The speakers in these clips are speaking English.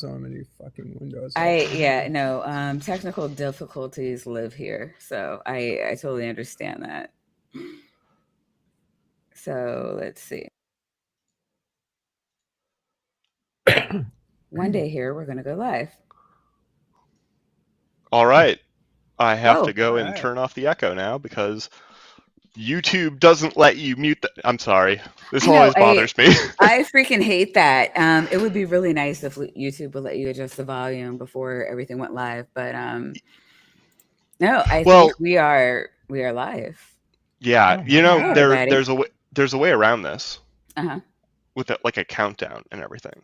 so many fucking windows technical difficulties live here, so I totally understand that. So let's see. One day here, we're gonna go live. All right. I have to Oh, go and right. turn off the echo now because YouTube doesn't let you mute the... I'm sorry. This I know. always bothers me. I freaking hate that. It would be really nice if YouTube would let you adjust the volume before everything went live, but no, I think Well, we are live. yeah, Oh you my know, Hi, god. everybody. there's a way around this Uh-huh. with like a countdown and everything.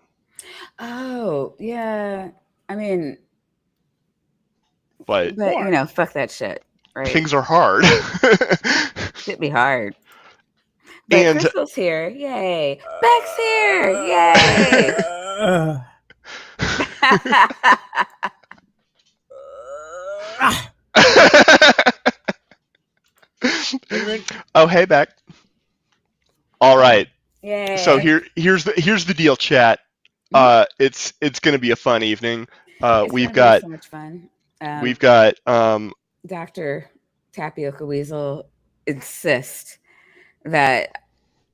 Oh, yeah. I mean, But but What? fuck that shit, right? things are hard. Should be hard. But And Crystal's here. Yay. Beck's here. Yay. oh, hey, Beck. All right. Yay. So here's the deal, chat. It's going to be a fun evening. It's We've gonna be got so much fun. Dr. Tapiocaweasel insists that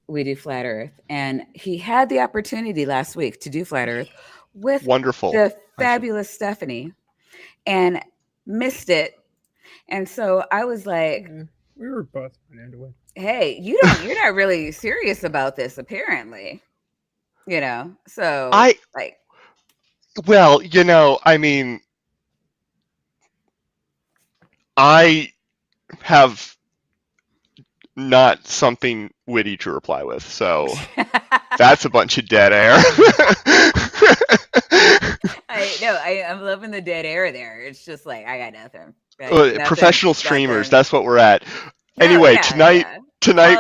we do Flat Earth, and he had the opportunity last week to do Flat Earth with wonderful. the fabulous Stephanie, and missed it. And so I was like, We were both into it. "Hey, you're not really serious about this, apparently." So Well, I mean, I have not something witty to reply with, so that's a bunch of dead air. I'm loving the dead air there. It's just like I got nothing. Professional streamers, that's what we're at. Anyway, tonight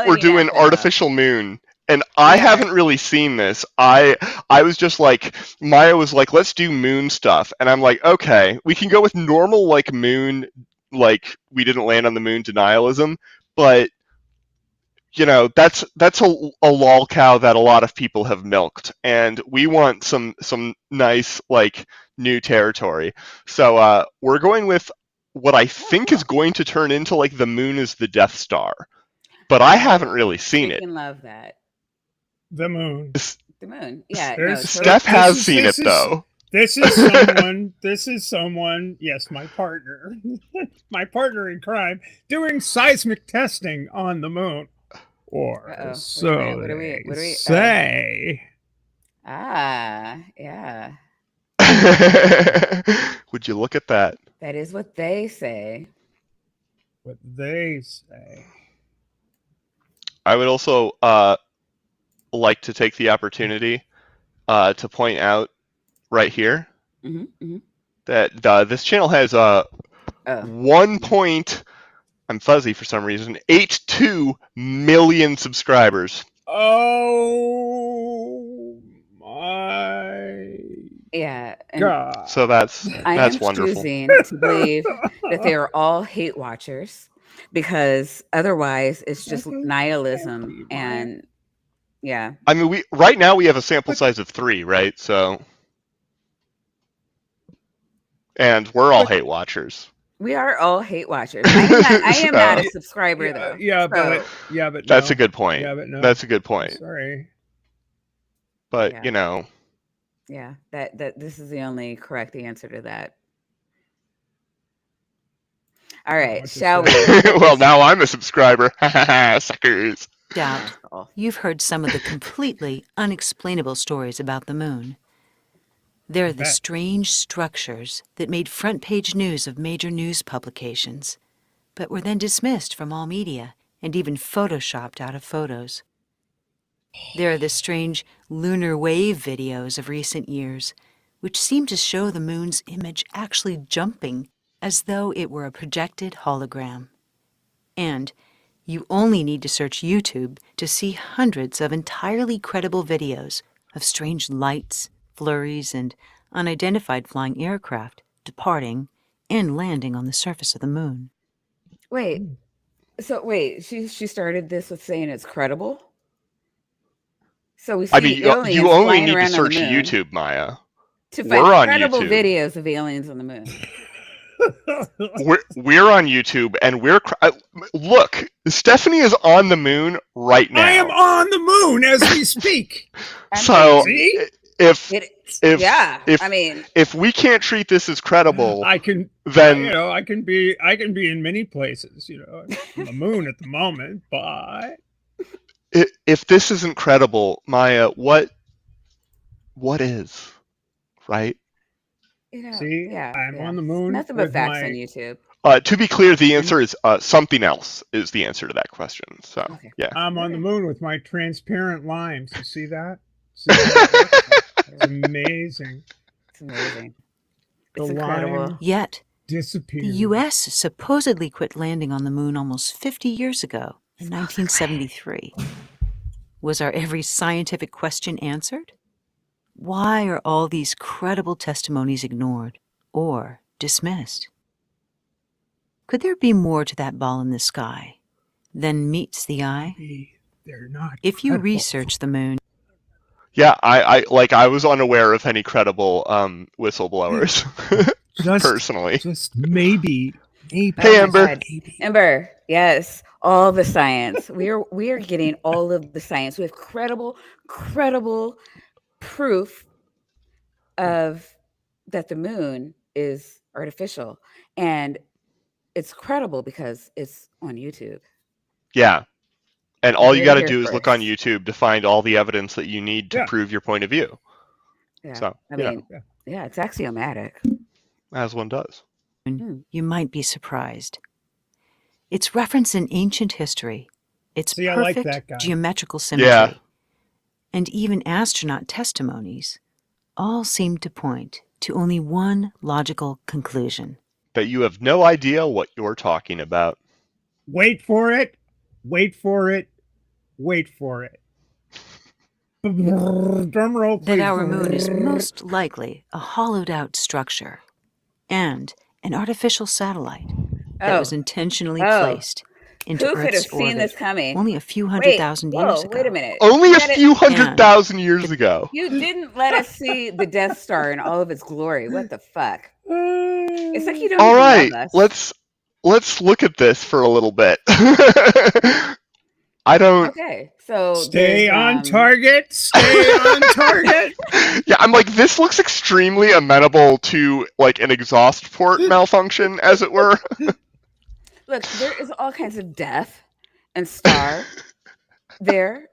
we're doing Artificial Moon. And I haven't really seen this. I was just like, Maya was like, let's do moon stuff. And I'm like, okay, we can go with normal, like, moon, like, we didn't land on the moon denialism. But, that's a lol cow that a lot of people have milked. And we want some nice, like, new territory. So we're going with what I think is going to turn into, like, the moon is the Death Star. But I haven't really seen it. I love that. The moon. The moon. Yeah. There's- Steph has seen it, though. This is someone, yes, my partner. My partner in crime, doing seismic testing on the moon. Or so what do we say. Yeah. Would you look at that? That is what they say. What they say. I would also like to take the opportunity to point out right here that this channel has I'm fuzzy for some reason, 82 million subscribers. Oh my God. So that's wonderful. I am choosing to believe that they are all hate watchers, because otherwise it's just nihilism. And yeah, I mean, right now we have a sample size of 3, right? So, and we're all hate watchers. we are all hate watchers. I am not a subscriber, though. But that's no. a good point. Yeah, but no. That's a good point. Sorry. But yeah, that this is the only correct answer to that. All right, shall we? Well, now I'm a subscriber. Suckers. Doubtful. You've heard some of the completely unexplainable stories about the moon. They're the strange structures that made front-page news of major news publications, but were then dismissed from all media and even photoshopped out of photos. There are the strange lunar wave videos of recent years, which seem to show the moon's image actually jumping as though it were a projected hologram. And you only need to search YouTube to see hundreds of entirely credible videos of strange lights, flurries, and unidentified flying aircraft departing and landing on the surface of the moon. Wait, she started this with saying it's credible? So we see you only need to search YouTube, Maya. to We're find on credible YouTube. videos of aliens on the moon. We're on YouTube, and look. Stephanie is on the moon right now. I am on the moon as we speak. So See? if we can't treat this as credible, I can then I can be in many places. On the moon at the moment, but if this isn't credible, Maya, what is, right? See, I'm on the moon. Nothing but facts on YouTube. To be clear, the answer is something else is the answer to that question. So, Okay. yeah. I'm on the moon with my transparent limes. You see that? It's amazing. It's amazing. It's The incredible. lime Yet, disappeared. the U.S. supposedly quit landing on the moon almost 50 years ago in 1973. Was our every scientific question answered? Why are all these credible testimonies ignored or dismissed? Could there be more to that ball in the sky than meets the eye? They're not. If you credible. research the moon, Yeah, I was unaware of any credible whistleblowers personally. Just maybe. Hey, Oh Amber. Amber, yes, all the science. We are getting all of the science. We have credible proof of that the moon is artificial, and it's credible because it's on YouTube. Yeah. And all you got to do is first. look on YouTube to find all the evidence that you need to prove your point of view. Yeah. So, I mean, it's axiomatic. As one does. you might be surprised. Its reference in ancient history, its perfect geometrical symmetry, and even astronaut testimonies all seem to point to only one logical conclusion. That you have no idea what you're talking about. Wait for it. Wait for it. Wait for it. Drum roll, please. That our moon is most likely a hollowed out structure and an artificial satellite that was intentionally placed into Who could have Earth's seen orbit this coming? only a few hundred thousand years ago. Wait a minute. Only a few 100,000 years ago. You didn't let us see the Death Star in all of its glory. What the fuck? It's like you don't. All right, love us. let's look at this for a little bit. I don't. Okay, so stay on target. Stay on target. Yeah, I'm like, this looks extremely amenable to like an exhaust port malfunction, as it were. Look, there is all kinds of death and star there.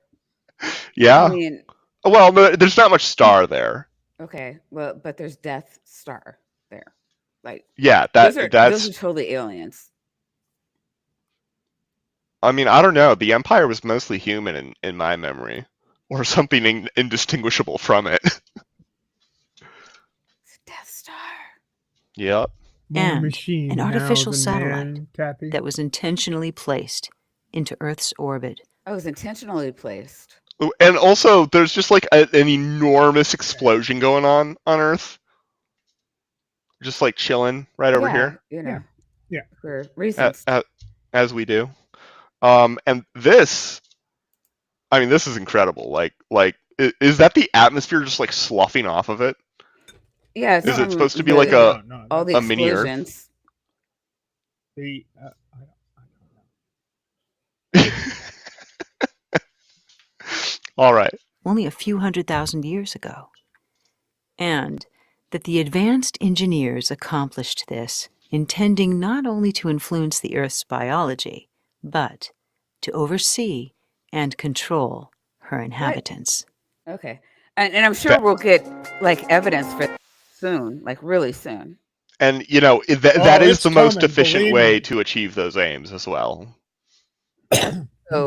Yeah. I mean, well, there's not much star there. Okay, well, but there's Death Star there. Like, yeah, those are totally aliens. I mean, I don't know. The Empire was mostly human in my memory, or something indistinguishable from it. It's Death Star. Yep. And an artificial satellite that was intentionally placed into Earth's orbit. Oh, it was intentionally placed. And also, there's just like an enormous explosion going on Earth. Just like chilling right over here. You know. Yeah. For reasons. As we do. And this, I mean, this is incredible. Like, is that the atmosphere just like sloughing off of it? Yeah. Is it supposed to be like a mini Earth? I don't know. All right. Only a few 100,000 years ago. And that the advanced engineers accomplished this, intending not only to influence the Earth's biology, but to oversee and control her inhabitants. Right. Okay. And I'm sure we'll get like evidence for that soon, like really soon. And you know, that is the most efficient way to achieve those aims as well. So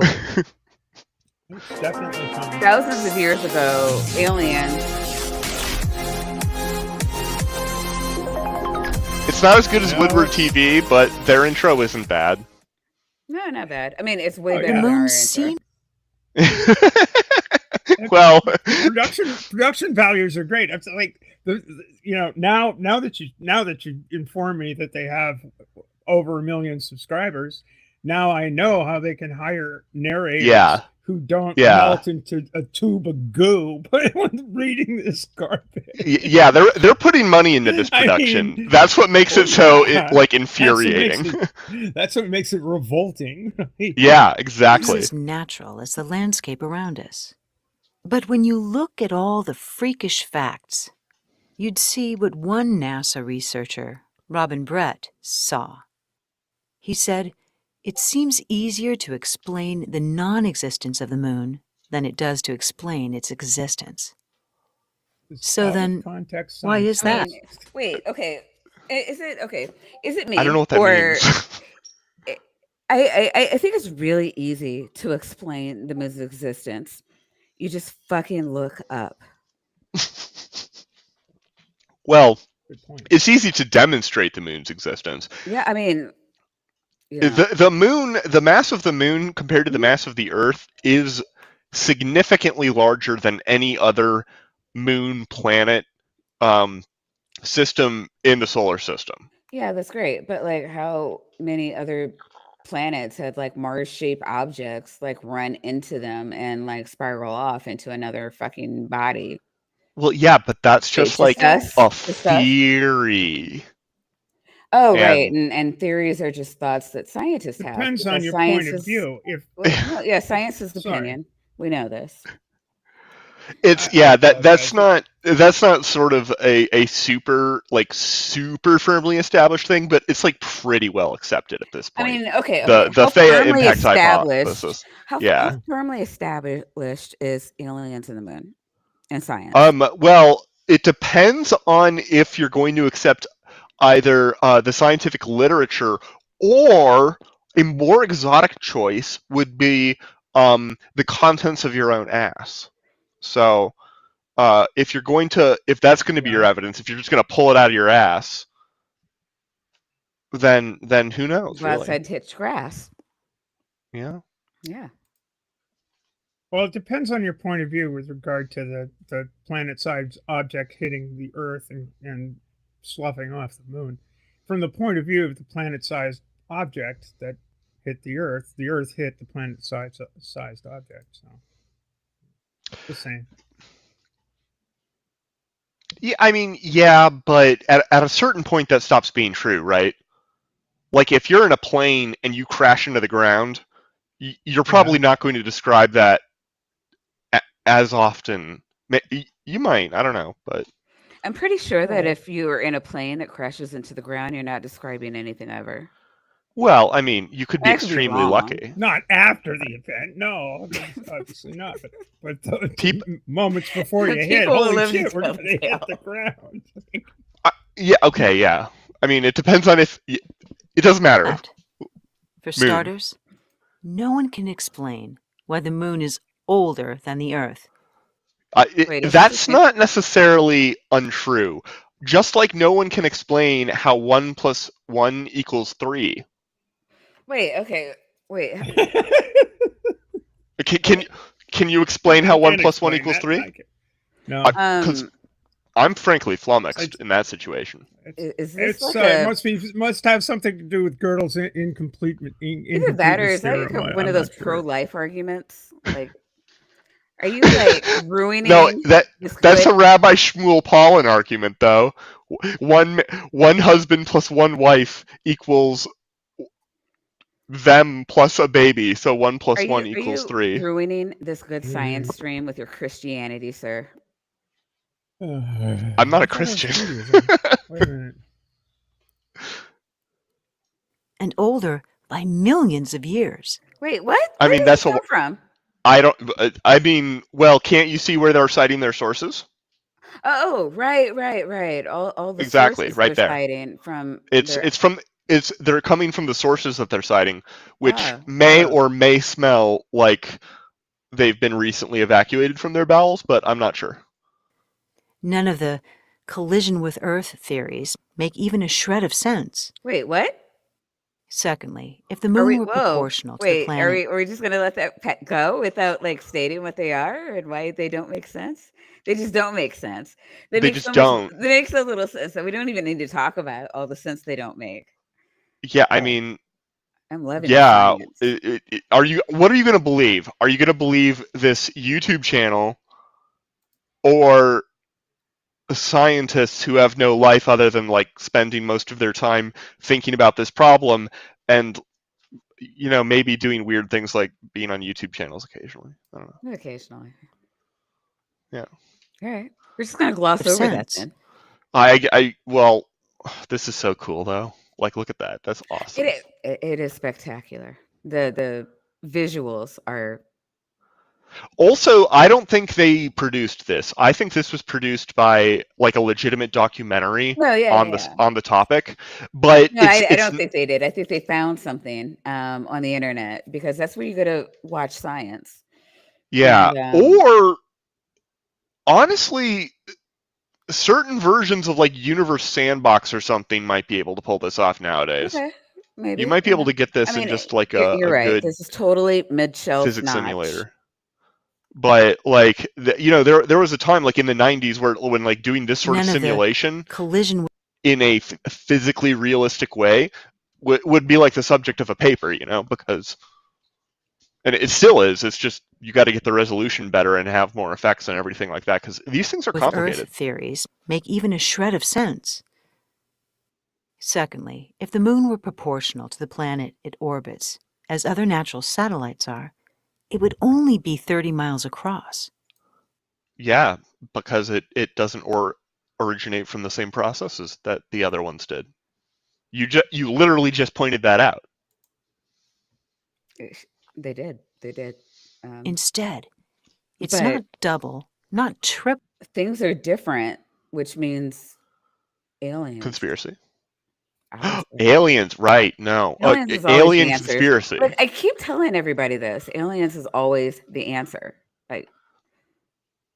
it's definitely coming. Thousands of years ago, aliens. It's not as good as Woodward TV, but their intro isn't bad. No, not bad. I mean, it's way better than our intro. Well, production values are great. It's like now that you inform me that they have over 1 million subscribers, now I know how they can hire narrators who don't melt into a tube of goo when reading this garbage. Yeah, they're putting money into this production. I mean, that's what makes it so infuriating. That's what makes it revolting. Right? Yeah, exactly. It's as natural as the landscape around us. But when you look at all the freakish facts, you'd see what one NASA researcher, Robin Brett, saw. He said, "It seems easier to explain the non-existence of the moon than it does to explain its existence." So then, why is that? Wait, okay. Is it me? I don't know what that means. I think it's really easy to explain the moon's existence. You just fucking look up. Well, it's easy to demonstrate the moon's existence. Yeah, I mean, the moon, the mass of the moon compared to the mass of the Earth is significantly larger than any other moon planet system in the solar system. Yeah, that's great. But like, how many other planets had like Mars-shaped objects like run into them and like spiral off into another fucking body? Well, yeah, but that's just like a theory. Oh, right. And theories are just thoughts that scientists have. Depends on your point of view. Yeah, science is opinion. We know this. It's that's not sort of a super firmly established thing, but it's like pretty well accepted at this point. I mean, okay. The Theia impact hypothesis. How firmly established is aliens in the moon in science? Well, it depends on if you're going to accept either the scientific literature, or a more exotic choice would be the contents of your own ass. So if that's going to be your evidence, if you're just going to pull it out of your ass, then who knows? Well, outside hitch grass. Yeah. Yeah. Well, it depends on your point of view with regard to the planet-sized object hitting the Earth and sloughing off the moon. From the point of view of the planet-sized object that hit the Earth hit the planet-sized object. So, the same. Yeah, I mean, yeah, but at a certain point that stops being true, right? Like if you're in a plane and you crash into the ground, you're probably not going to describe that as often. You might, I don't know, but I'm pretty sure that if you are in a plane that crashes into the ground, you're not describing anything ever. Well, I mean, you could be extremely lucky. Not after the event, no, obviously not. But the moments before you hit, holy shit, we're going to hit the ground. Yeah. Okay. Yeah. I mean, it depends on if it doesn't matter. But, for starters, no one can explain why the moon is older than the Earth. That's not necessarily untrue. Just like no one can explain how 1 + 1 = 3. Wait. Okay. Wait. Can you explain how 1 + 1 = 3? No. Because I'm frankly flummoxed in that situation. Is this must have something to do with Gödel's incomplete. Either that, or is that one of those pro-life arguments? Like, are you like ruining? No, that's a Rabbi Shmuel Paulin argument, though. One husband plus one wife equals them plus a baby, so 1 + 1 = 3. Ruining this good science stream with your Christianity, sir. I'm not a Christian. Wait a minute. And older by millions of years. Wait, what? I mean, that's what from. I mean, well, can't you see where they're citing their sources? Oh, right. All the exactly sources right they're there. Citing from they're coming from the sources that they're citing, which may or may smell like they've been recently evacuated from their bowels, but I'm not sure. None of the collision with Earth theories make even a shred of sense. Wait, what? Secondly, if the moon were proportional to the planet... Are we just going to let that go without like stating what they are and why they don't make sense? They just don't make sense. They just don't. They make so little sense that we don't even need to talk about all the sense they don't make. Yeah, I mean, I'm loving the Yeah. science. What are you going to believe? Are you going to believe this YouTube channel or scientists who have no life other than like spending most of their time thinking about this problem and maybe doing weird things like being on YouTube channels occasionally? I don't know. Occasionally. Yeah. All right. We're just going to gloss over that then. Well, this is so cool though. Like, look at that. That's awesome. It is spectacular. The visuals are. Also, I don't think they produced this. I think this was produced by like a legitimate documentary on the topic. But no, I don't think they did. I think they found something on the internet, because that's where you go to watch science. Yeah. Or honestly, certain versions of like Universe Sandbox or something might be able to pull this off nowadays. Okay, maybe You might be able to get this in just like you're a right. good This is totally mid-shelf physics notch. simulator. But like there was a time like in the 90s when like doing this sort of simulation collision in a physically realistic way would be like the subject of a paper, because, and it still is. It's just you got to get the resolution better and have more effects and everything like that, because these things are complicated. Earth theories make even a shred of sense. Secondly, if the moon were proportional to the planet it orbits, as other natural satellites are, it would only be 30 miles across. Yeah, because it doesn't originate from the same processes that the other ones did. You literally just pointed that out. They did. Instead, it's not double, not triple. Things are different, which means aliens. Conspiracy. Aliens, right? No, aliens is alien the conspiracy. But I keep telling everybody this: aliens is always the answer.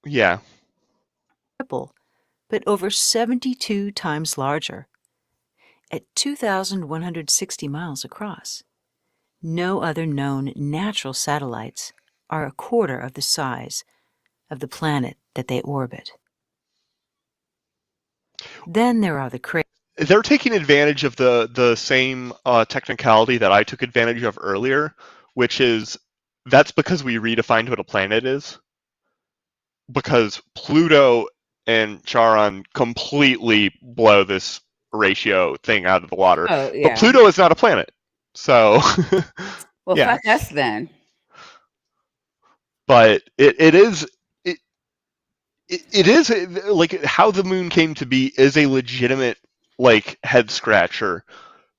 Yeah. Triple, but over 72 times larger, at 2,160 miles across. No other known natural satellites are a quarter of the size of the planet that they orbit. Then there are the craters. They're taking advantage of the same technicality that I took advantage of earlier, which is that's because we redefined what a planet is. Because Pluto and Charon completely blow this ratio thing out of the water. Oh, yeah. But Pluto is not a planet. So well, yeah. Fuck us then. But it is like how the moon came to be is a legitimate like head scratcher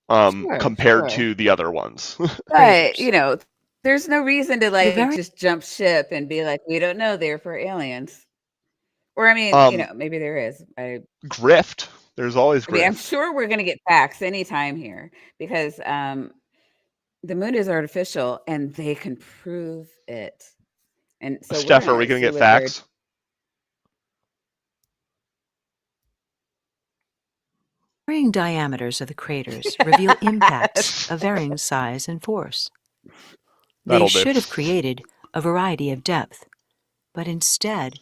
compared to the other ones. But there's no reason to just jump ship and be like, we don't know, they're for aliens. Or I mean, maybe there is. Grift. There's always grift. I'm sure we're gonna get facts anytime here, because the moon is artificial and they can prove it. And so Steph, are we gonna get facts? Varying diameters of the craters reveal impacts of varying size and force. They should have created a variety of depth, but instead,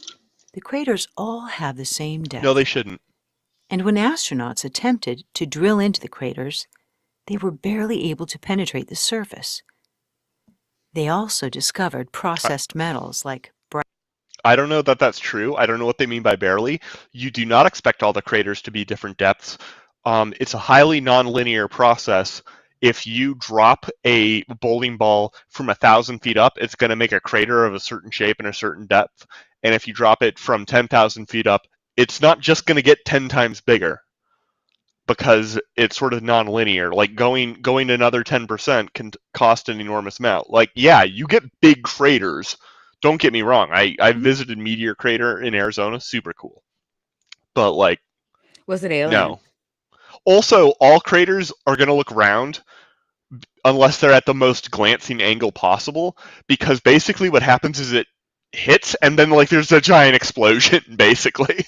the craters all have the same depth. No, they shouldn't. And when astronauts attempted to drill into the craters, they were barely able to penetrate the surface. They also discovered processed metals like brass. I don't know that that's true. I don't know what they mean by barely. You do not expect all the craters to be different depths. It's a highly nonlinear process. If you drop a bowling ball from 1,000 feet up, it's going to make a crater of a certain shape and a certain depth. And if you drop it from 10,000 feet up, it's not just going to get 10 times bigger, because it's sort of nonlinear. Like going another 10% can cost an enormous amount. Like, yeah, you get big craters. Don't get me wrong. I visited Meteor Crater in Arizona. Super cool. But like, was it alien? No. Also, all craters are going to look round unless they're at the most glancing angle possible, because basically what happens is it hits and then like there's a giant explosion, basically.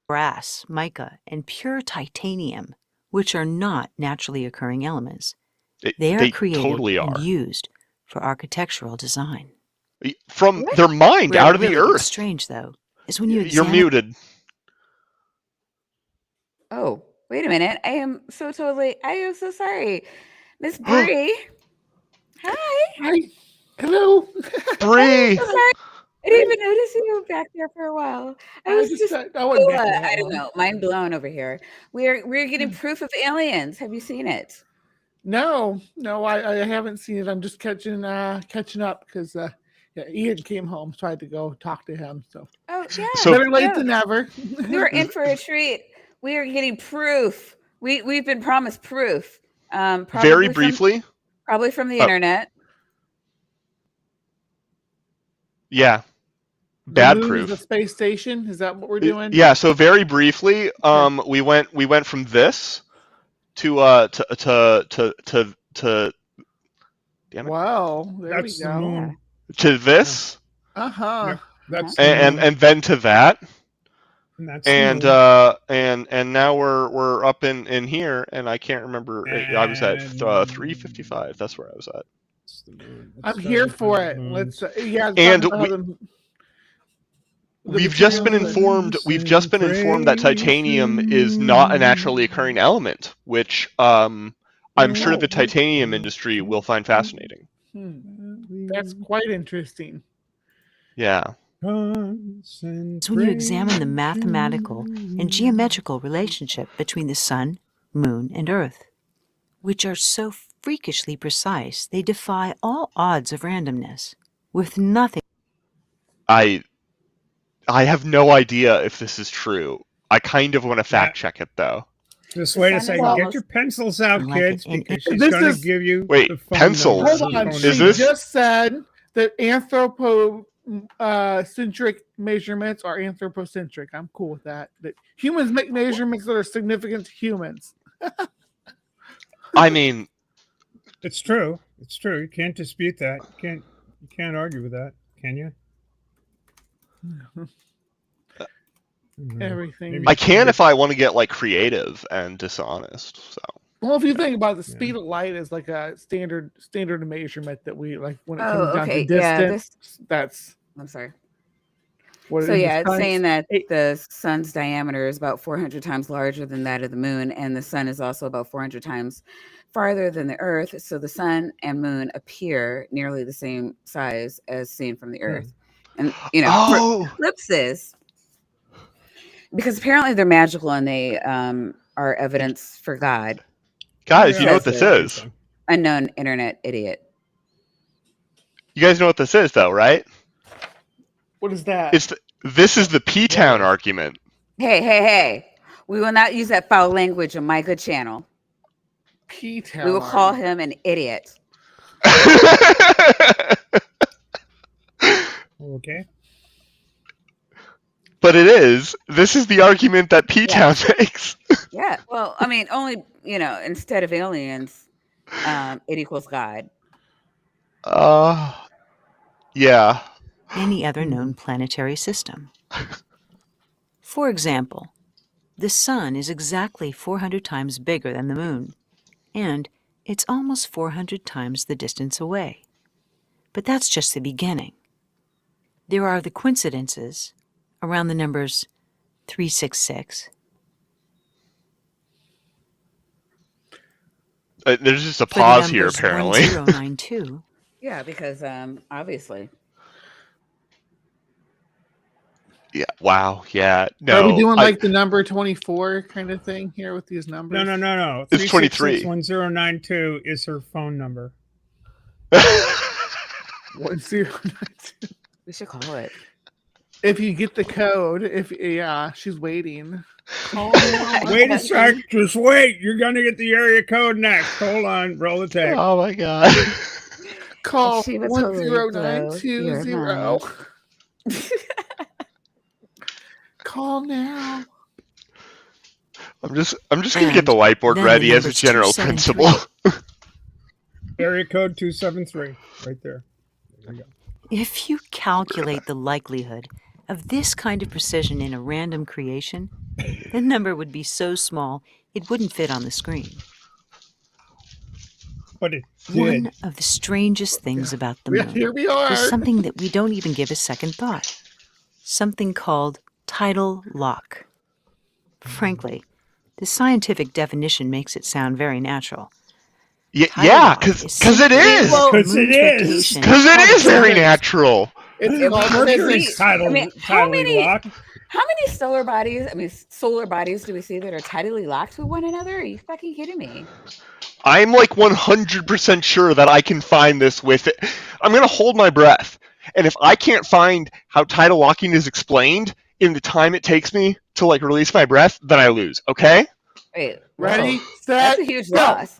Brass, mica, and pure titanium, which are not naturally occurring elements. They are created and used for architectural design. They're mined out of the earth. What's strange, though, is when you You're muted. Oh, Wait a minute. I am so sorry. Miss Bree. Hi. Hi. Hello. Bree. So sorry. I didn't even notice you back there for a while. I was just I wasn't back there I that don't long. know, mind blown over here. We're getting proof of aliens. Have you seen it? No, I haven't seen it. I'm just catching up because Ian came home, so I had to go talk to him. So Oh yeah. So- better late no. than never. You're in for a treat. We are getting proof. We've been promised proof. Very briefly. Probably from the Oh. internet. Yeah. The Bad moon proof. is a space station. Is that what we're doing? Yeah. So very briefly, we went from this to damn it, Wow, there That's we the go. moon. to this, Uh-huh. Yep, that's the and moon. and then to that, And that's the moon. and now we're up in here, and I can't remember. I was at And 355. That's where I was at. That's the moon. Let's I'm try here to for find it. moons. Let's yeah. And talk about how the We've just been materials informed. We've just been informed that titanium is not a naturally occurring element, which I'm sure the titanium industry will find fascinating. That's quite interesting. Yeah. It's when you examine the mathematical and geometrical relationship between the sun, moon, and earth, which are so freakishly precise they defy all odds of randomness, with nothing. I have no idea if this is true. I kind of want to fact check it though. Just The wait a sun is second. Get almost- your pencils out, Like kids, it in- because she's This going to is- give you Wait, the phone pencils? number. Hold on. Is She this- just said that anthropocentric measurements are anthropocentric. I'm cool with that. That humans make measurements that are significant to humans. I mean, It's true. It's true. You can't dispute that. You can't argue with that, can you? Everything. Maybe- I can if I want to get like creative and dishonest. So Well, if you think about it, the speed of light is like a standard measurement that we like when it comes Oh, down okay. to Yeah, distance. That's I'm sorry. what. So it is. yeah, it's Science- saying that Hey, the sun's diameter is about 400 times larger than that of the moon, and the sun is also about 400 times farther than the earth. So the sun and moon appear nearly the same size as seen from the earth. And for Oh, eclipses, because apparently they're magical and they are evidence for God. guys, Yeah, you know what this Says is? Unknown internet idiot. You guys know what this is, though, right? what is that? This is the P-Town argument. Hey. We will not use that foul language on my good channel. P-Town. We will call him an idiot. Okay. But it is. This is the argument that P-Town makes. Yeah. Well, I mean, only, instead of aliens, it equals God. Yeah. Any other known planetary system. For example, the sun is exactly 400 times bigger than the moon, and it's almost 400 times the distance away. But that's just the beginning. There are the coincidences around the numbers 366. There's just a For the pause here, numbers apparently. 1092. Yeah, because obviously. Yeah. Wow. Yeah. No. Are we doing like the number 24 kind of thing here with these numbers? No. It's 23. 1092 is her phone number. 1092. We should call it. If you get the code, she's waiting. Call now. Wait a sec. Just wait. You're going to get the area code next. Hold on. Roll the tape. Oh my god. Call She would totally blow your 10920. Call now. I'm just gonna And get the whiteboard then ready the as a numbers general 273. principle. Area code 273. Right there. There you go. If you calculate the likelihood of this kind of precision in a random creation, the number would be so small it wouldn't fit on the screen. But it One did. of the strangest things about the Yeah, moon here we are. is something that we don't even give a second thought. Something called tidal lock. Frankly, The scientific definition makes it sound very natural. Yeah, because it is. Because it is. Because it is very natural. It's Of called course physics. it's tidally locked. How many solar bodies do we see that are tidally locked with one another? Are you fucking kidding me? I'm like 100% sure that I can find this with it. I'm going to hold my breath. And if I can't find how tidal locking is explained in the time it takes me to like release my breath, then I lose. Okay? Wait, Ready, whoa. set, That's a huge go. loss.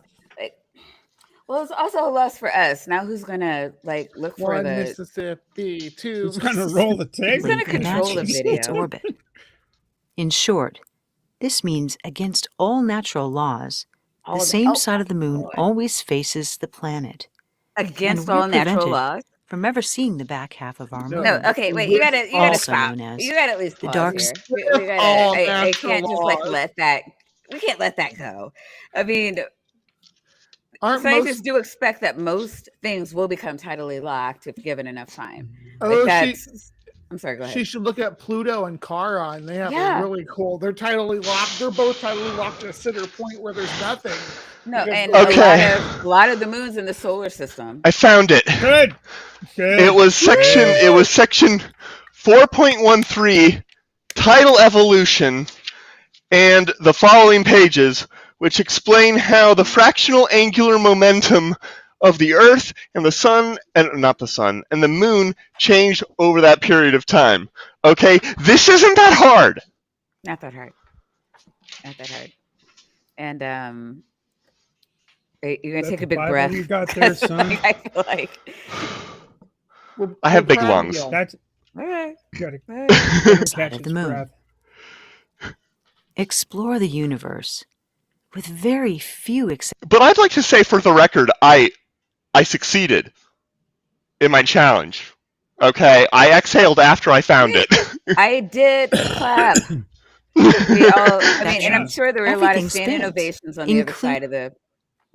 Well, it's also a loss for us. Now who's gonna like look for One the Mississippi, two. Who's gonna roll the tape? Who's gonna control the matches video? its orbit. In short, this means against all natural laws, the same side of the moon always faces the planet. Against And we're all natural prevented laws? from ever seeing the back half of our moon. No, okay, wait, you gotta Also stop. known as You gotta at least the pause dark here. side. We All gotta, I natural can't just like laws. let that, we can't let that go. I mean, Aren't scientists most do expect that most things will become tidally locked if given enough time. Oh, Like I'm sorry, go she ahead. should look at Pluto and Charon. They have Yeah. a really cool. They're tidally locked. They're both tidally locked at a center point where there's nothing. No, Because and Okay. a lot of the moons in the solar system. I found it. Good. It was section 4.13 tidal evolution and the following pages, which explain how the fractional angular momentum of the Earth and the Sun, and not the Sun, and the Moon changed over that period of time. Okay, this isn't that hard. Not that hard. Not that hard. And you're gonna take a big Bible breath. you got there, That's son? like, I feel like. I have big proud of lungs. you. That's All right. you gotta All right. Side catch of the its moon. breath. Explore the universe with very few exceptions. But I'd like to say, for the record, I succeeded in my challenge. Okay, I exhaled after I found it. I did clap. We all, I mean, and I'm Yeah. sure there were a lot of Everything standing spins, ovations on the other including- side of the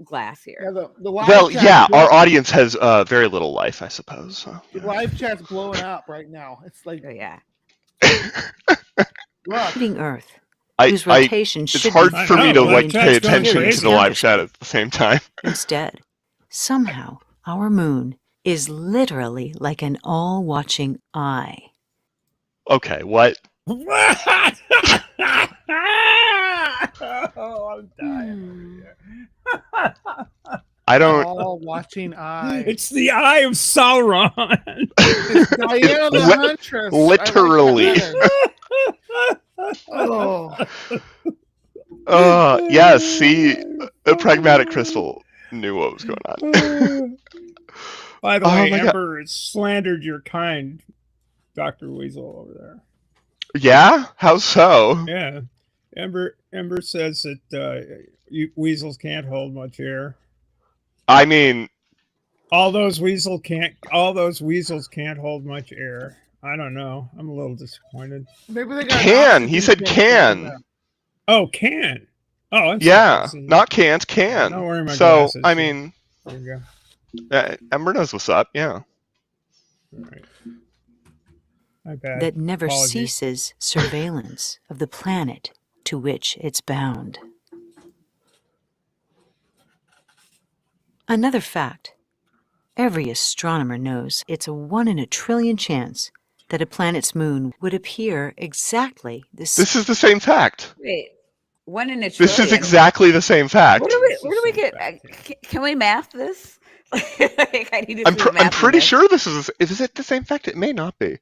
glass Yeah, here. the live Well, chat's yeah, blowing- our audience has very little life, I suppose. So. the live chat's blowing up right now. It's like Oh yeah. look. Earth, I, whose I, rotation it's should hard be for me to know, like live pay chat's going attention to crazy. the live chat at the same time. Instead, somehow our moon is literally like an all-watching eye. Okay, what? What? Oh, I'm dying. I don't. All watching eyes. It's the eye of Sauron. It's Diana the Huntress. Literally. I like that better. Yeah, see, a pragmatic crystal knew what was going on. By the Oh way, my God. Ember has slandered your kind, Dr. Weasel over there. Yeah? How so? Yeah. Ember says that weasels can't hold much air. I mean, All those weasels can't hold much air. I don't know. I'm a little disappointed. Maybe they got can. He said oxygen tanks in can. there. Oh, can. Oh, I'm Yeah, sorry. See, not can't, can. Not wearing my So, glasses, I so- mean, there you Ember knows what's up, yeah. go. All right. My bad. That never Apologies. ceases surveillance of the planet to which it's bound. Another fact. Every astronomer knows it's a 1 in a trillion chance that a planet's moon would appear exactly the same. This is the same fact. Wait. 1 in a trillion. This is exactly the same fact. Where do we get? Can we math this? Like, I need to I'm see the math on pretty this. sure this is it the same fact? It may not be.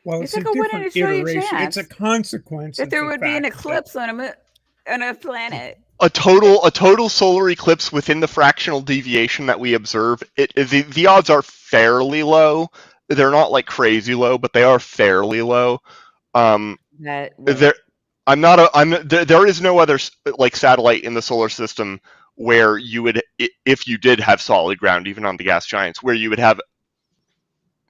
Well, It's it's, like a a 1 in a different trillion iteration. chance It's a consequence that of there the would be an fact that- eclipse on a planet. A total solar eclipse within the fractional deviation that we observe. The odds are fairly low. They're not like crazy low, but they are fairly low. That There is no other like satellite in the solar system where you would, if you did have solid ground, even on the gas giants, where you would have.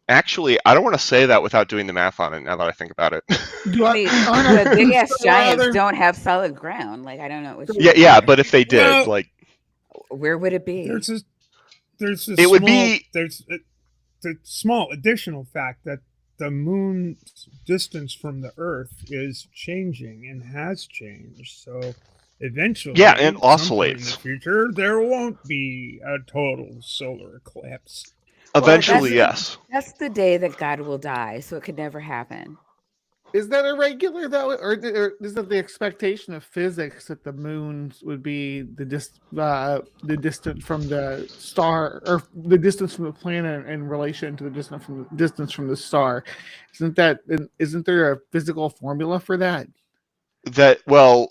Actually, I don't want to say that without doing the math on it. Now that I think about it. the big ass So giants rather- don't have solid ground. Like I don't know what. yeah, but if they did, Well, like, where would it be? There's a It would be- there's the small additional fact that the moon's distance from the Earth is changing and has changed. So eventually, Yeah, and at some point in oscillates. the future, there won't be a total solar eclipse. Eventually, yes. That's the day that God will die, so it could never happen. Is that irregular though, or is that the expectation of physics that the moon would be the distance from the star, or the distance from the planet in relation to the distance from the star? Isn't there a physical formula for that? The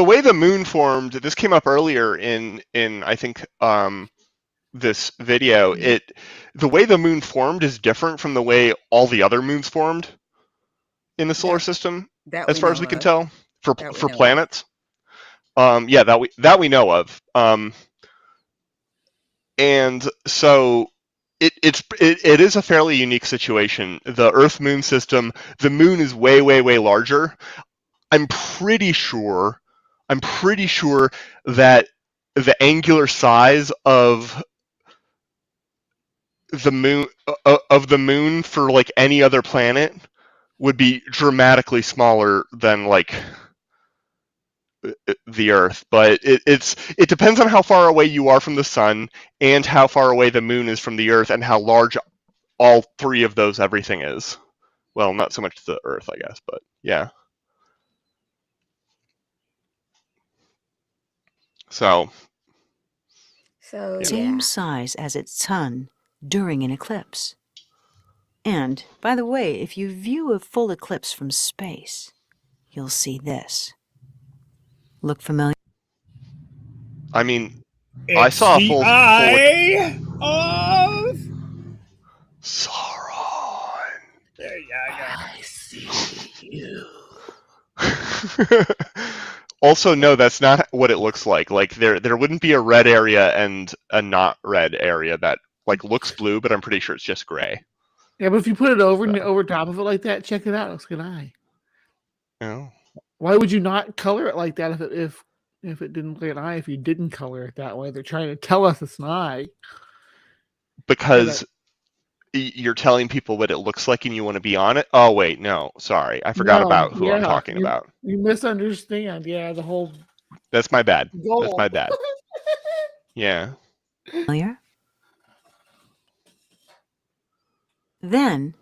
way the moon formed, this came up earlier in I think this video. The way the moon formed is different from the way all the other moons formed in the solar system, as far as we can tell, for planets. Yeah, that we know of. And so it is a fairly unique situation. The Earth Moon system, the moon is way, way, way larger. I'm pretty sure that the angular size of the moon for like any other planet would be dramatically smaller than like the Earth, but it depends on how far away you are from the sun and how far away the moon is from the Earth and how large all three of those everything is. Well, not so much the Earth, I guess, but yeah. So same size as its sun during an eclipse. And, by the way, if you view a full eclipse from space, you'll see this. Look familiar? I mean, It's I saw a full eye of Sauron. Yeah. I see you. Also, no, that's not what it looks like. Like there wouldn't be a red area and a not red area that like looks blue, but I'm pretty sure it's just gray. Yeah, but if you put it over top of it like that, check it out. It looks like an eye. Oh. Why would you not color it like that if it didn't look like an eye? If you didn't color it that way, they're trying to tell us it's an eye. Because you're telling people what it looks like and you want to be on it. Oh wait, no, sorry, I forgot about who I'm talking about. You misunderstand. Yeah, the whole. That's my bad. Goal. That's my bad. Yeah. Familiar? Then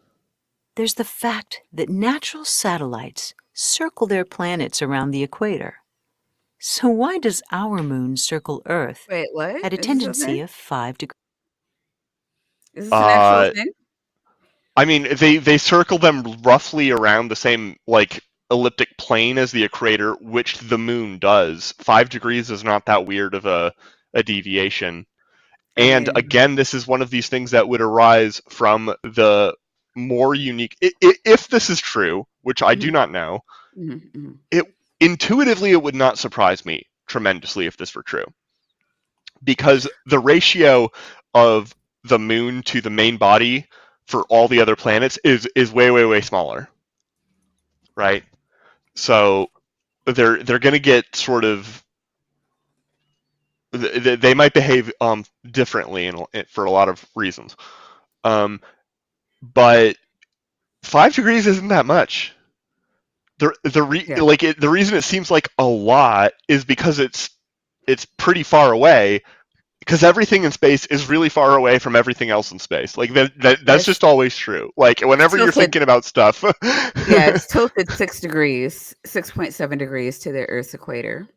there's the fact that natural satellites circle their planets around the equator. So why does our moon circle Earth at a tendency of 5 degrees? Is this an actual thing? I mean, they circle them roughly around the same like elliptic plane as the equator, which the moon does. 5 degrees is not that weird of a deviation. And again, this is one of these things that would arise from the more unique. If this is true, which I do not know, intuitively it would not surprise me tremendously if this were true, because the ratio of the moon to the main body for all the other planets is way, way, way smaller, right? So they're going to get sort of. They might behave differently for a lot of reasons, but 5 degrees isn't that much. The reason it seems like a lot is because it's pretty far away, because everything in space is really far away from everything else in space. Like that's just always true. Like whenever you're thinking about stuff. Yeah, it's tilted 6 degrees, 6.7 degrees to the Earth's equator.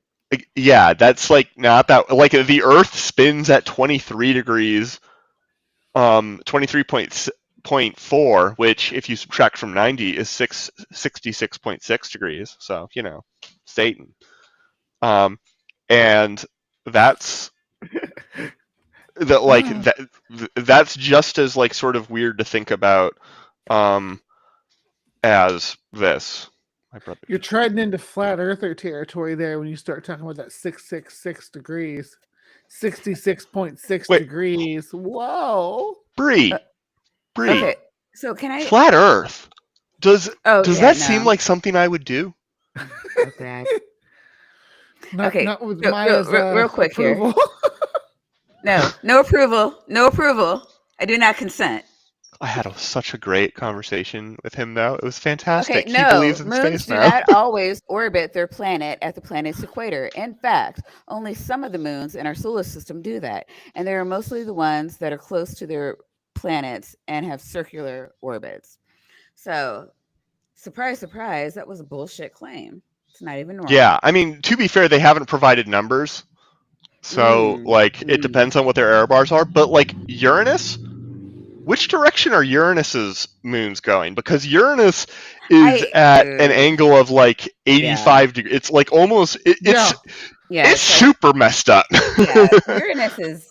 Yeah, that's like not that, like the Earth spins at 23 degrees, 23.4, which if you subtract from 90 is 66.6 degrees. So, you know, Satan. And that's that's just as like sort of weird to think about as this. You're treading into flat earther territory there when you start talking about that 666 degrees. 66.6 degrees. Whoa. Bree. Okay, so can I... Flat Earth. Does that seem like something I would do? Okay. Not with Maya's real quick approval. Here. No approval. No approval. I do not consent. I had such a great conversation with him, though. It was fantastic. Okay, He no, believes in moons space do now. not always orbit their planet at the planet's equator. In fact, only some of the moons in our solar system do that, and they are mostly the ones that are close to their planets and have circular orbits. So, surprise, surprise, that was a bullshit claim. It's not even normal. Yeah, I mean, to be fair, they haven't provided numbers. So, it depends on what their error bars are. But, Uranus? Which direction are Uranus's moons going? Because Uranus is at an angle of 85 degrees. It's almost it's super messed up. Yeah, Uranus is.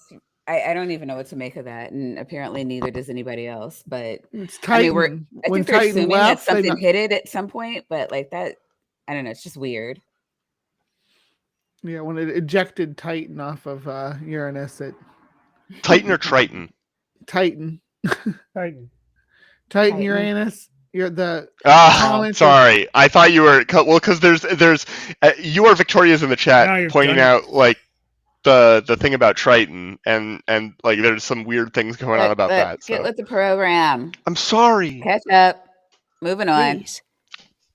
I don't even know what to make of that, and apparently neither does anybody else. But it's Titan. I think they're assuming that something hit it at some point, but that, I don't know. It's just weird. Yeah, when it ejected Titan off of Uranus, Titan or Triton? Titan. Titan. Uranus. You're the. Sorry. I thought you were because there's you are Victoria's in the chat pointing out the thing about Triton and there's some weird things going on about that. Get with the program. I'm sorry. Catch up. Moving on. Please.